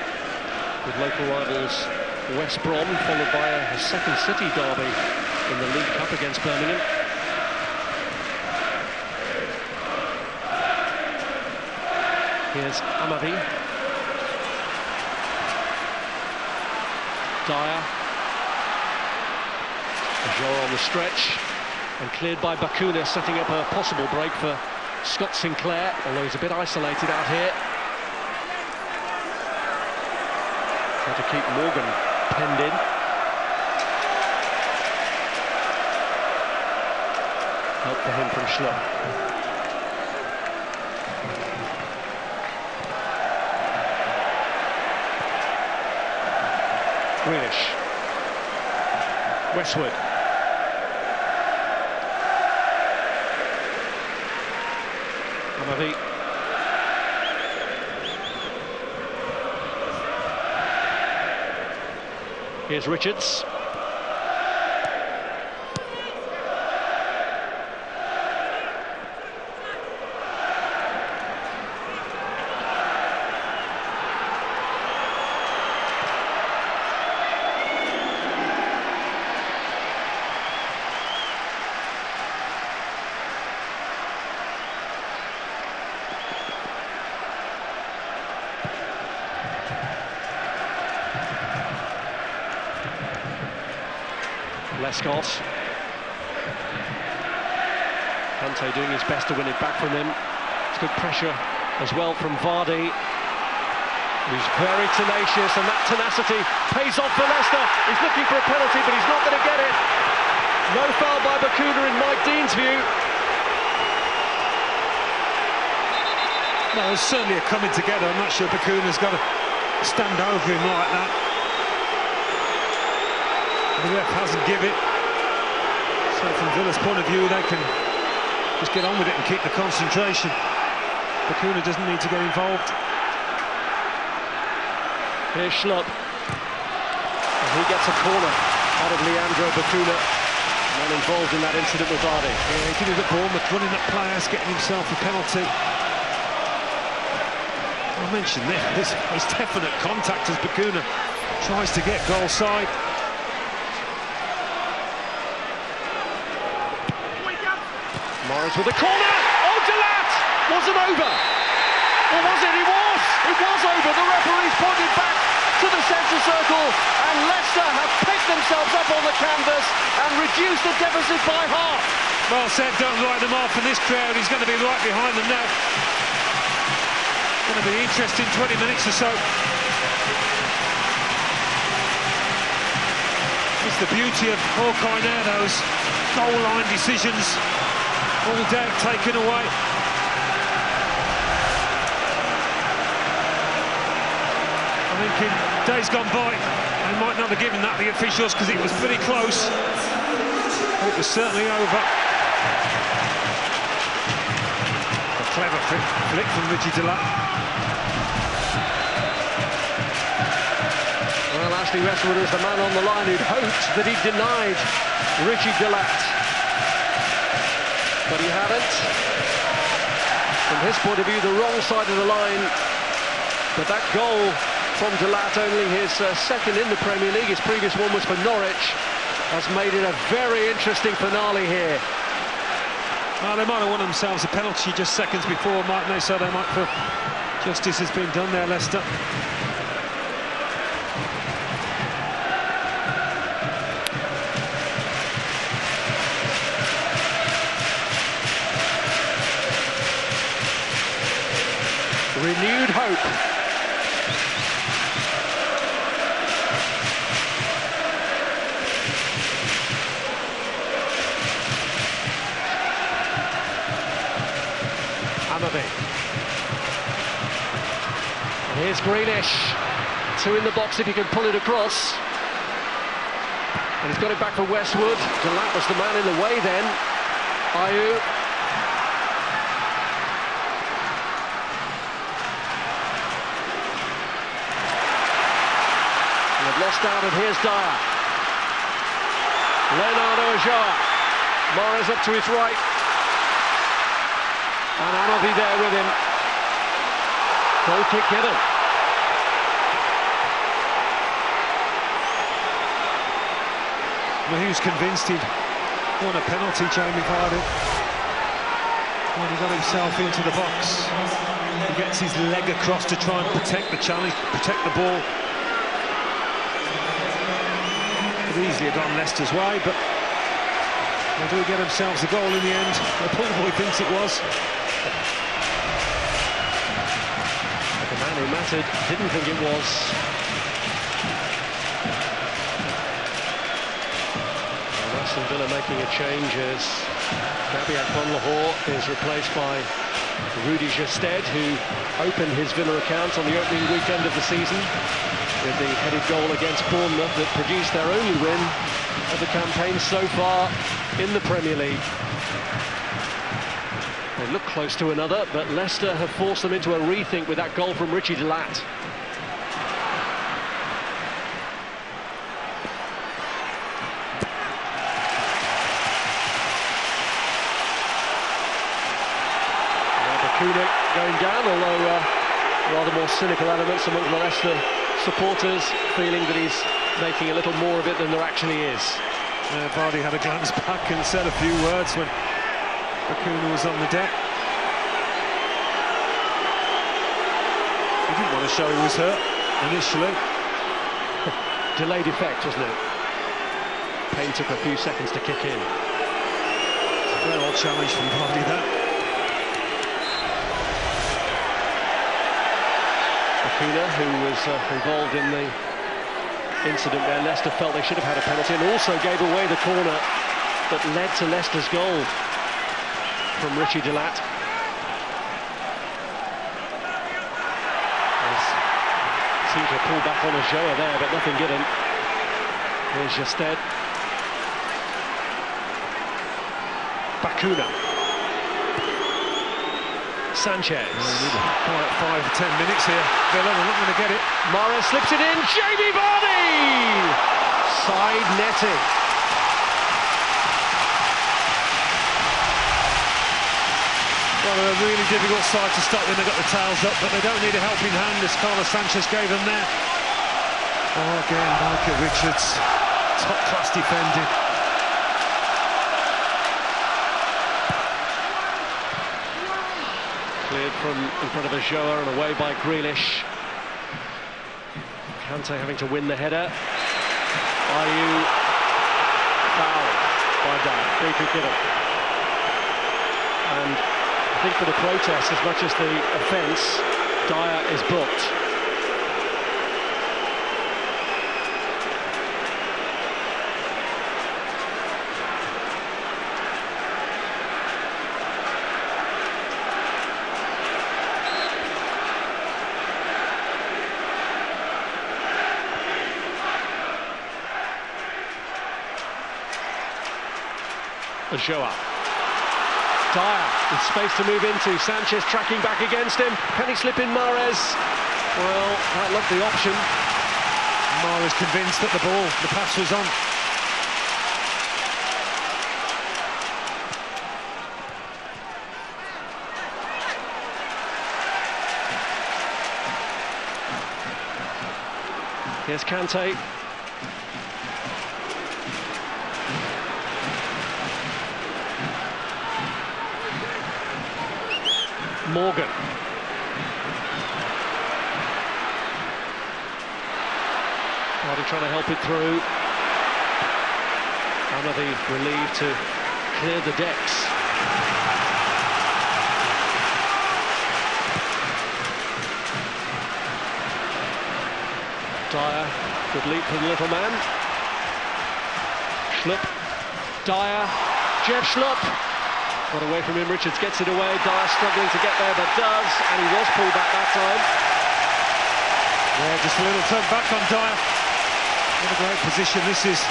with local rivals West Brom, followed by a second City derby in the League Cup against Birmingham. Here's Amadi. Dyer. Joa on the stretch. And cleared by Bacuna, setting up a possible break for Scott Sinclair, although he's a bit isolated out here. Trying to keep Morgan penned in. Help for him from Schlupp. Grealish. Westwood. Amadi. Here's Richards. Lescott. Kante doing his best to win it back from him. It's good pressure as well from Vardy, who's very tenacious, and that tenacity pays off for Leicester. He's looking for a penalty, but he's not going to get it. No foul by Bacuna in Mike Dean's view. No, there's certainly a coming together. I'm not sure Bacuna's got to stand over him like that. The ref hasn't given it. So from Villa's point of view, they can just get on with it and keep the concentration. Bacuna doesn't need to get involved. Here's Schlupp. And he gets a corner out of Leandro Bacuna. And man involved in that incident with Vardy. Yeah, he did it at Bournemouth, running at players, getting himself a penalty. I mentioned there's definite contact as Bakuna tries to get goal side. Morris with the corner. Oh, Delat! Wasn't over. Or was it? It was. It was over. The referee's pointed back to the centre circle, and Leicester have picked themselves up on the canvas and reduced the deficit by half. Well said, don't write them off in this crowd. He's going to be right behind them now. Going to be interesting 20 minutes or so. It's the beauty of Hawkeye now, those goal line decisions. All doubt taken away. I think in days gone by, they might not have given that the officials because it was pretty close. It was certainly over. A clever flick from Richie Delat. Well, Ashley Westwood was the man on the line who'd hoped that he'd denied Richie Delat. But he hadn't. From his point of view, the wrong side of the line. But that goal from Delat, only his second in the Premier League, his previous one was for Norwich, has made it a very interesting finale here. Well, they might have won themselves a penalty just seconds before, mightn't they? So they might feel justice has been done there, Leicester. Renewed hope. Amavi. And here's Grealish. Two in the box if he can pull it across. And he's got it back for Westwood. Delat was the man in the way then. Ayew. Lost out, and here's Dyer. Leonardo Ulloa. Morris up to his right. And Amavi there with him. Goal kick given. Well, he was convinced he'd won a penalty, Jamie Vardy. When he got himself into the box, he gets his leg across to try and protect the challenge, protect the ball. Could easily have gone Leicester's way, but they do get themselves a goal in the end. The pool boy thinks it was. The man who mattered didn't think it was. And Aston Villa making a change as Gabi Akpon-Lahore is replaced by Rudy Gested, who opened his Villa account on the opening weekend of the season with the headed goal against Bournemouth that produced their only win of the campaign so far in the Premier League. They look close to another, but Leicester have forced them into a rethink with that goal from Richie Delat. Bakuna going down, although rather more cynical elements among the Leicester supporters feeling that he's making a little more of it than there actually is. Vardy had a glance back and said a few words when Bakuna was on the deck. He didn't want to show he was hurt initially. Delayed effect, wasn't it? Pain took a few seconds to kick in. Very odd challenge from Vardy, that. Bakuna, who was involved in the incident where Leicester felt they should have had a penalty, and also gave away the corner that led to Leicester's goal from Richie Delat. Seemed to pull back on Ulloa there, but nothing given. Here's Gested. Bakuna. Sanchez. Quite 5 or 10 minutes here. Villa, they're not going to get it. Morris slips it in. Jamie Vardy! Side netting. Well, they're a really difficult side to stop when they've got the tails up, but they don't need a helping hand, as Carlos Sanchez gave them there. Oh, again, Michael Richards, top-class defending. Cleared from in front of Ajoa and away by Grealish. Kante having to win the header. Ayew fouled by Dyer. Free kick given. And I think for the protest, as much as the offence, Dyer is booked. Ajoa. Dyer with space to move into. Sanchez tracking back against him. Penny slip in Mahrez. Well, that looked the option. Mahrez convinced that the pass was on. Here's Kante. Morgan. Vardy trying to help it through. Amadi relieved to clear the decks. Dyer, good leap from the little man. Schlupp. Dyer. Jeff Schlupp. Got away from him, Richards gets it away, Dyer struggling to get there, but does, and he was pulled back that time. Yeah, just a little turn back on Dyer. What a great position this is.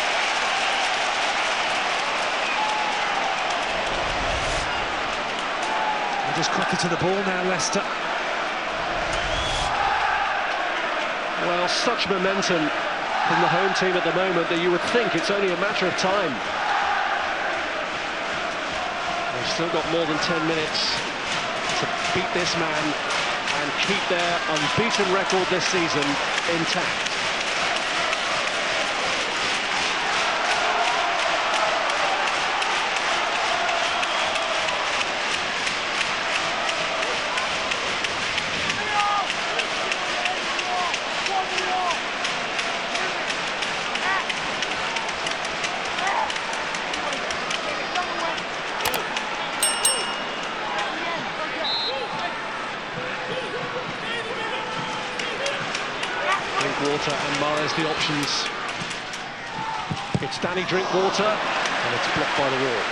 They're just quicker to the ball now, Leicester. Well, such momentum from the home team at the moment that you would think it's only a matter of time. They've still got more than 10 minutes to beat this man and keep their unbeaten record this season intact. Drinkwater and Mahrez the options. It's Danny Drinkwater and it's blocked by the wall.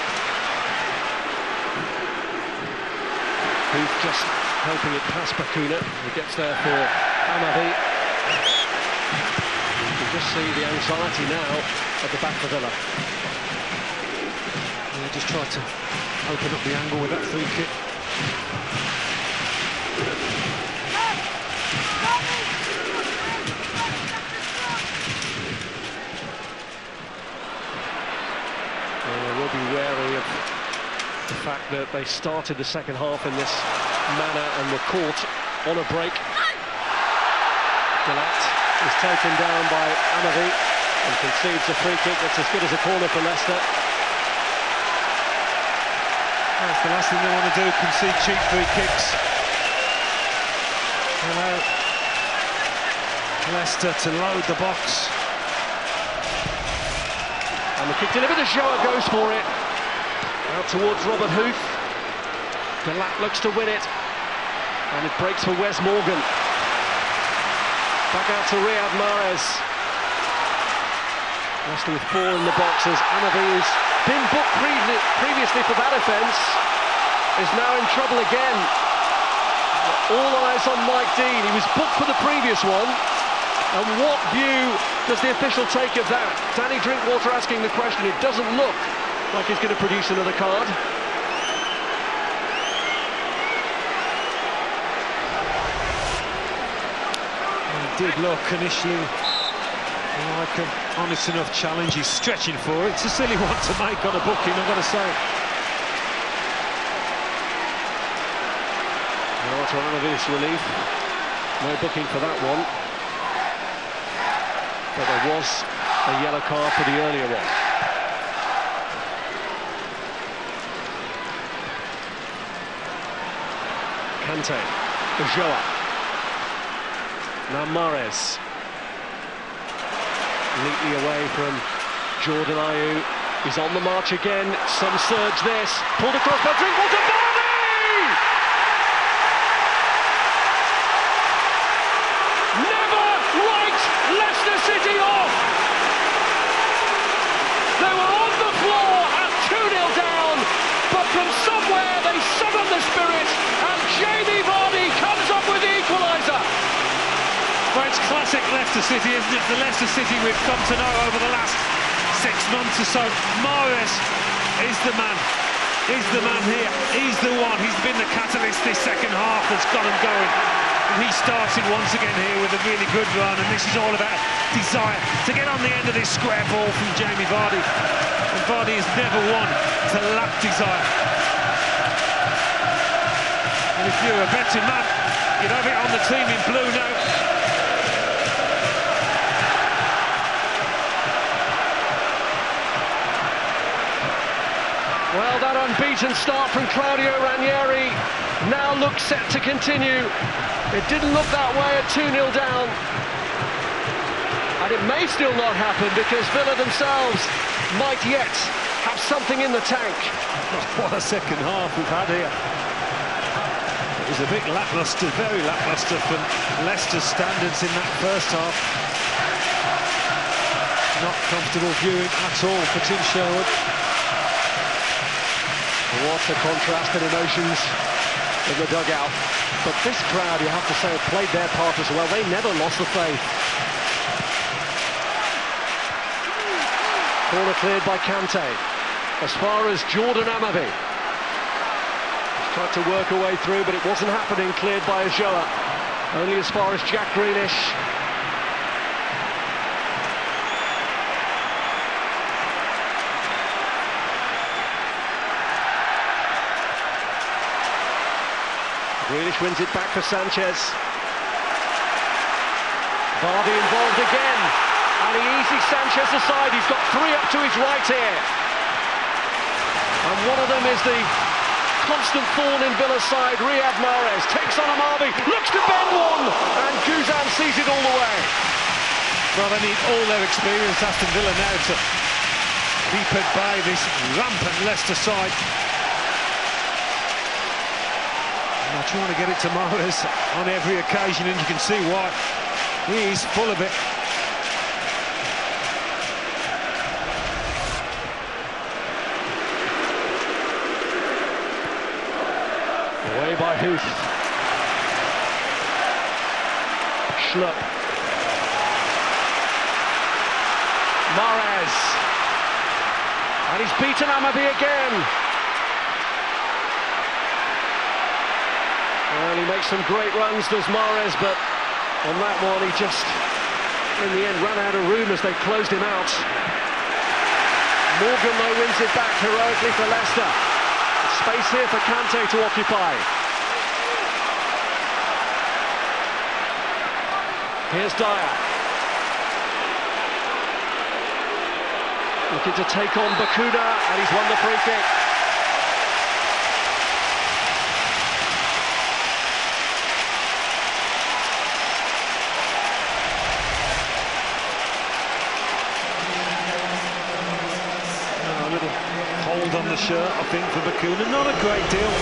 Who's just helping it past Bakuna, who gets there for Amadi. You can just see the anxiety now at the back of Villa. Yeah, just tried to open up the angle with that free kick. Be wary of the fact that they started the second half in this manner and were caught on a break. Galat is taken down by Amadi and concedes a free kick that's as good as a corner for Leicester. That's the last thing they want to do, concede cheap free kicks. Allow Leicester to load the box. And the kick delivered, Ajoa goes for it. Out towards Robert Huth. Galat looks to win it. And it breaks for Wes Morgan. Back out to Riyad Mahrez. Leicester with 4 in the box as Amadi, who's been booked previously for that offence, is now in trouble again. All eyes on Mike Dean. He was booked for the previous one. And what view does the official take of that? Danny Drinkwater asking the question. It doesn't look like he's going to produce another card. It did look initially like an honest enough challenge. He's stretching for it. It's a silly one to make on a booking, I've got to say. to Anavi's relief. No booking for that one. But there was a yellow card for the earlier one. Kante, Ulloa. Now Mahrez. Neatly away from Jordan Ayew. He's on the march again. Some surge this. Pulled across by Drinkwater. Vardy! Never write Leicester City off! They were on the floor at 2-0 down, but from somewhere they summoned the spirit, and Jamie Vardy comes up with the equaliser. Well, it's classic Leicester City, isn't it? The Leicester City we've come to know over the last 6 months or so. Mahrez is the man. He's the man here. He's the one. He's been the catalyst this second half that's got him going. And he started once again here with a really good run, and this is all about desire to get on the end of this square ball from Jamie Vardy. And Vardy is never one to lack desire. And if you're a betting man, you'd have it on the team in blue now. Well, that unbeaten start from Claudio Ranieri now looks set to continue. It didn't look that way at 2-0 down. And it may still not happen because Villa themselves might yet have something in the tank. What a second half we've had here. It was a bit lacklustre, very lacklustre from Leicester's standards in that first half. Not comfortable viewing at all for Tim Sherwood. What a contrast in emotions in the dugout. But this crowd, you have to say, played their part as well. They never lost the faith. Corner cleared by Kante. As far as Jordan Amavi. He's tried to work a way through, but it wasn't happening. Cleared by Ulloa. Only as far as Jack Grealish. Grealish wins it back for Sanchez. Vardy involved again, and he eases Sanchez aside. He's got 3 up to his right here. And one of them is the constant thorn in Villa's side, Riyad Mahrez. Takes on Amavi, looks to bend one, and Guzan sees it all the way. Well, they need all their experience, Aston Villa, now to keep at bay this rampant Leicester side. They're trying to get it to Mahrez on every occasion, and you can see why. He's full of it. Away by Huth. Schlupp. Mahrez. And he's beaten Amavi again. And he makes some great runs, does Mahrez, but on that one he just, in the end, ran out of room as they closed him out. Morgan, though, wins it back heroically for Leicester. Space here for Kante to occupy. Here's Dyer. Looking to take on Bakuna, and he's won the free kick. On the shirt, I think, for Bakuna. Not a great deal,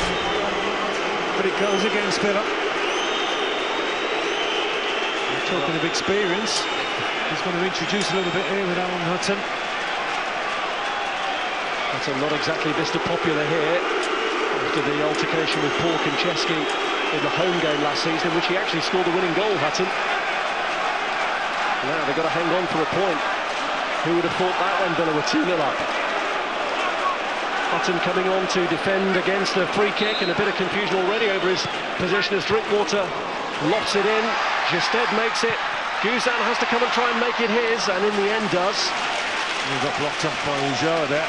but it goes against Villa. Talking of experience, he's going to introduce a little bit here with Alan Hutton. Hutton not exactly Mr. Popular here after the altercation with Paul Konchesky in the home game last season, in which he actually scored the winning goal, Hutton. Now they've got to hang on for a point. Who would have thought that when Villa were 2-0 up? Hutton coming on to defend against the free kick, and a bit of confusion already over his position as Drinkwater lofts it in. Gested makes it. Guzan has to come and try and make it his, and in the end does. He got blocked up by Ulloa there.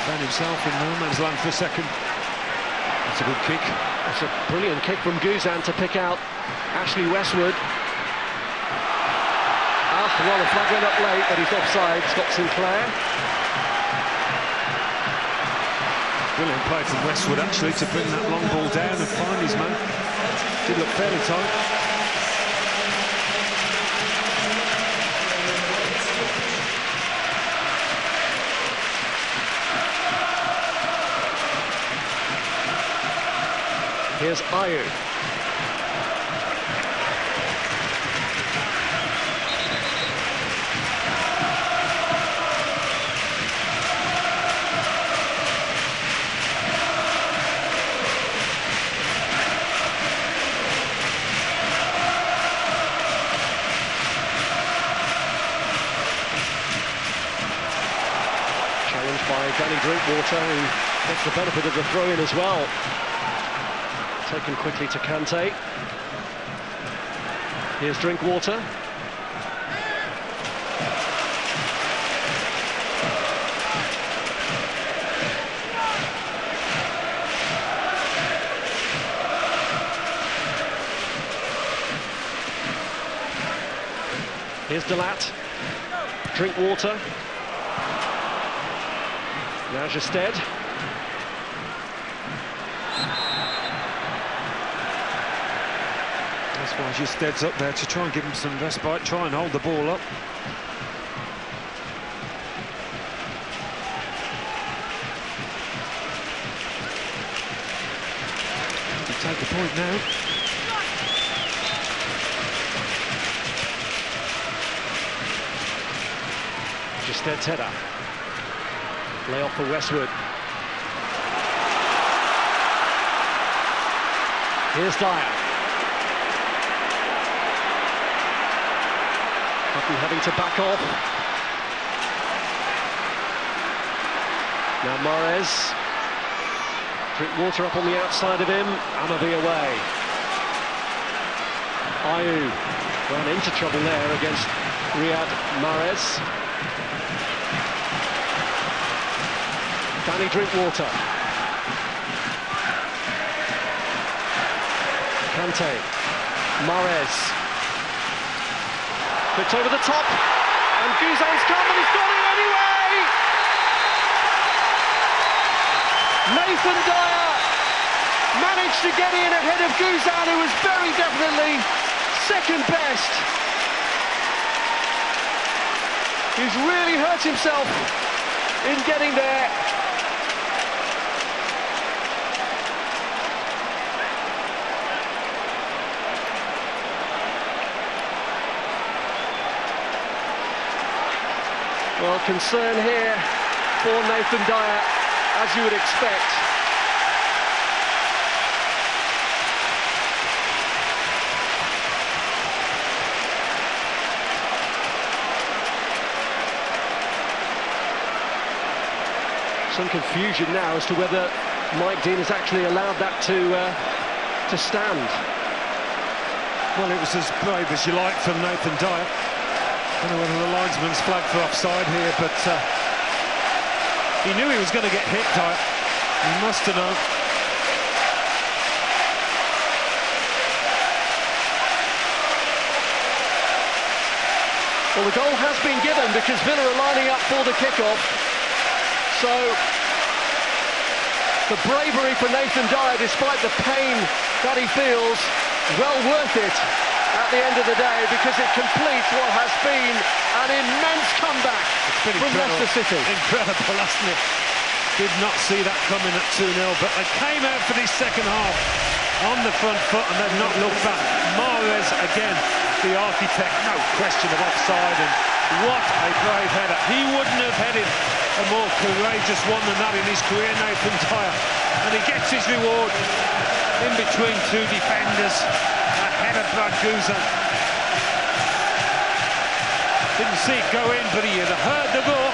Found himself in no man's land for a second. It's a good kick. It's a brilliant kick from Guzan to pick out Ashley Westwood. Well, the flag went up late, but he's offside. Scott Sinclair. Brilliant play from Westwood, actually, to bring that long ball down and find his man. Did look fairly tight. Here's Ayew. Challenged by Danny Drinkwater, who gets the benefit of the throw-in as well. Taken quickly to Kante. Here's Drinkwater. Here's Delat. Drinkwater. Now Gested. That's why Gested's up there, to try and give him some respite, try and hold the ball up. You take the point now. Gested's header. Lay off for Westwood. Here's Dyer. Having to back off. Now Mahrez. Drinkwater up on the outside of him. Amavi away. Ayew ran into trouble there against Riyad Mahrez. Danny Drinkwater. Kante. Mahrez. Flicked over the top, and Guzan's come, and he's got it anyway! Nathan Dyer managed to get in ahead of Guzan, who was very definitely second best. He's really hurt himself in getting there. Well, concern here for Nathan Dyer, as you would expect. Some confusion now as to whether Mike Dean has actually allowed that to stand. Well, it was as brave as you like from Nathan Dyer. I don't know whether the linesman's flagged for offside here, but he knew he was going to get hit, Dyer. He must have known. Well, the goal has been given because Villa are lining up for the kickoff. So the bravery for Nathan Dyer, despite the pain that he feels, well worth it at the end of the day, because it completes what has been an immense comeback from Leicester City. Incredible, hasn't it? Did not see that coming at 2-0, but they came out for this second half on the front foot and they've not looked back. Mahrez again, the architect, no question of offside, and what a brave header. He wouldn't have headed a more courageous one than that in his career, Nathan Dyer. And he gets his reward in between two defenders. Ahead of Brad Guzan. Didn't see it go in, but he had heard the ball.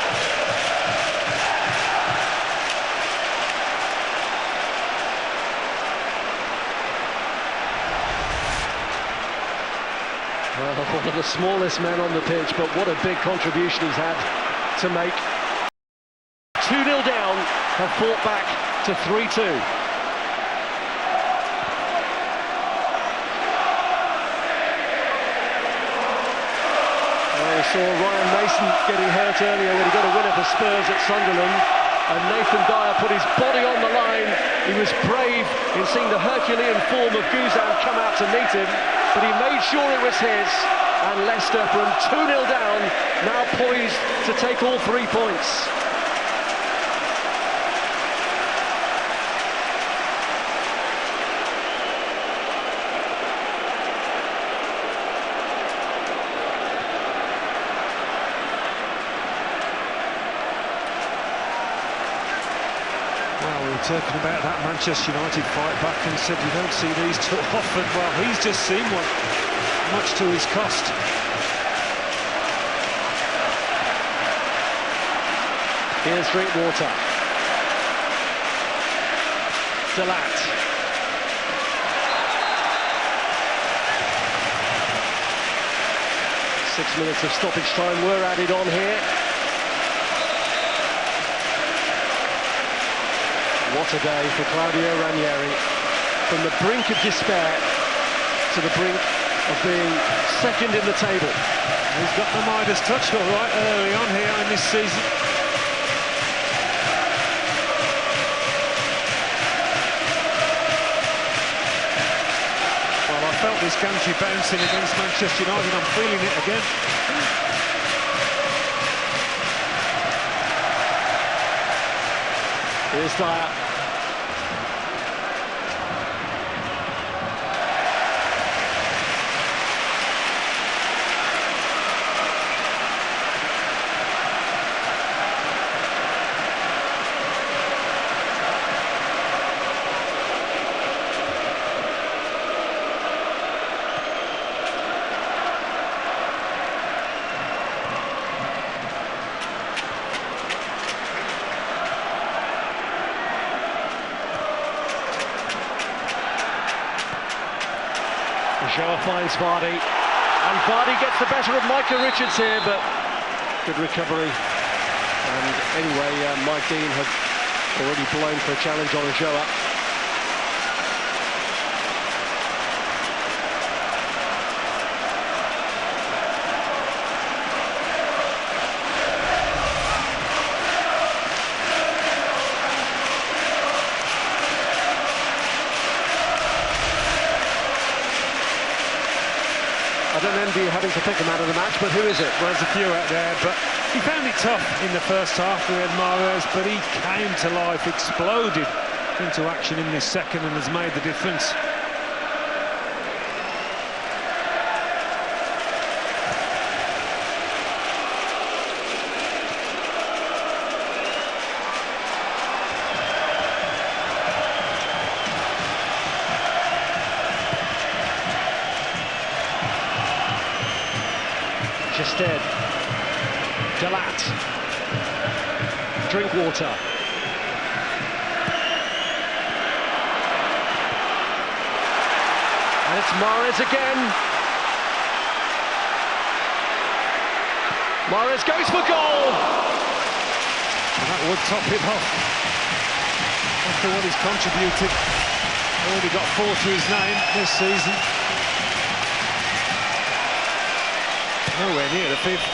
Well, one of the smallest men on the pitch, but what a big contribution he's had to make. 2-0 down, have fought back to 3-2. saw Ryan Mason getting hurt earlier when he got a winner for Spurs at Sunderland, and Nathan Dyer put his body on the line. He was brave in seeing the Herculean form of Guzan come out to meet him, but he made sure it was his, and Leicester, from 2-0 down, now poised to take all 3 points. Well, we were talking about that Manchester United fight back and said you don't see these too often. Well, he's just seen one, much to his cost. Here's Drinkwater. Delat. Six minutes of stoppage time were added on here. What a day for Claudio Ranieri. From the brink of despair to the brink of being second in the table. He's got the Midas touch all right early on here in this season. Well, I felt this gantry bouncing against Manchester United. I'm feeling it again. Here's Dyer. Joa finds Vardy, and Vardy gets the better of Micah Richards here, but good recovery. And anyway, Mike Dean had already blown for a challenge on Joa. I don't envy you having to pick him out of the match, but who is it? Well, there's a few out there, but he found it tough in the first half. We had Mahrez, but he came to life, exploded into action in this second and has made the difference. Instead, Delat, Drinkwater, and it's Mahrez again. Mahrez goes for goal. And that would top it off. After what he's contributed, already got 4 to his name this season. Nowhere near the 5th.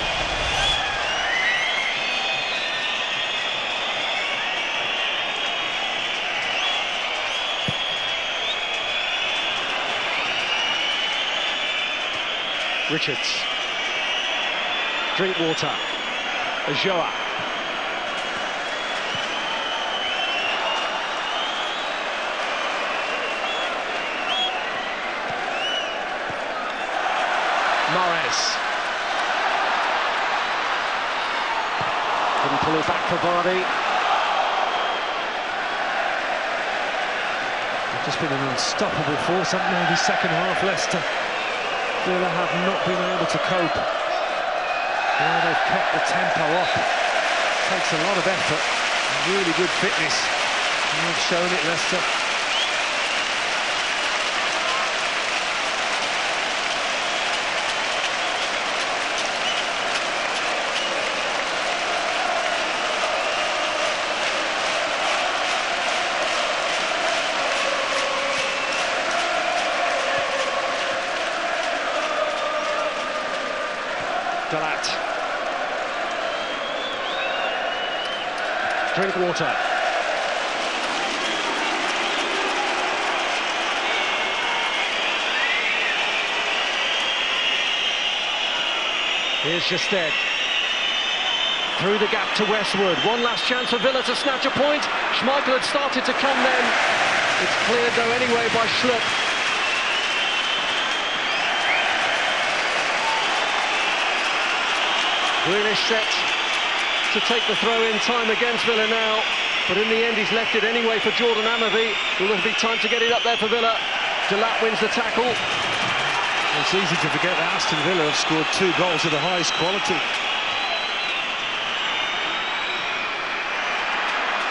Richards. Drinkwater. Joa. Mahrez. Couldn't pull it back for Vardy. They've just been an unstoppable force, haven't they, this second half, Leicester? Villa have not been able to cope. Yeah, they've kept the tempo up. Takes a lot of effort, really good fitness. And they've shown it, Leicester. Delat. Drink water. Here's Justed. Through the gap to Westwood. One last chance for Villa to snatch a point. Schmeichel had started to come then. It's cleared though anyway by Schlupp. Grealish set to take the throw-in time against Villa now, but in the end he's left it anyway for Jordan Amavi. Will there be time to get it up there for Villa? Delat wins the tackle. It's easy to forget that Aston Villa have scored 2 goals of the highest quality.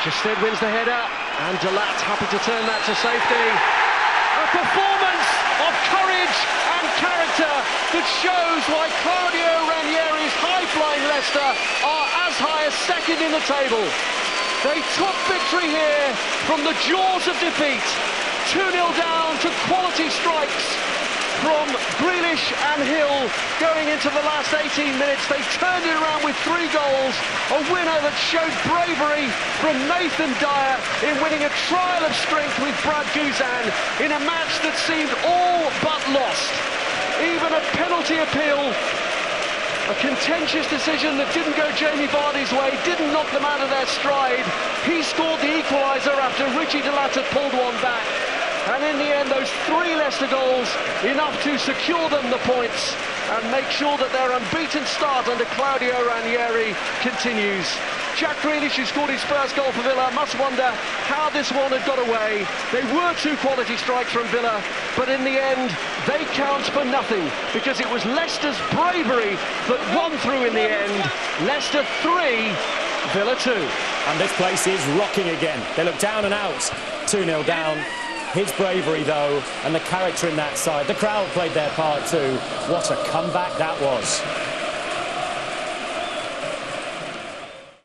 Justed wins the header, and Delat happy to turn that to safety. A performance of courage and character that shows why Claudio Ranieri's high-flying Leicester are as high as second in the table. They took victory here from the jaws of defeat. 2-0 down to quality strikes from Grealish and Hill going into the last 18 minutes. They turned it around with 3 goals. A winner that showed bravery from Nathan Dyer in winning a trial of strength with Brad Guzan in a match that seemed all but lost. Even a penalty appeal, a contentious decision that didn't go Jamie Vardy's way, didn't knock them out of their stride. He scored the equaliser after Richie Delat had pulled one back. And in the end, those 3 Leicester goals, enough to secure them the points and make sure that their unbeaten start under Claudio Ranieri continues. Jack Grealish, who scored his first goal for Villa, must wonder how this one had got away. They were 2 quality strikes from Villa, but in the end, they count for nothing because it was Leicester's bravery that won through in the end. Leicester 3, Villa 2. And this place is rocking again. They look down and out, 2-0 down. His bravery, though, and the character in that side. The crowd played their part too. What a comeback that was.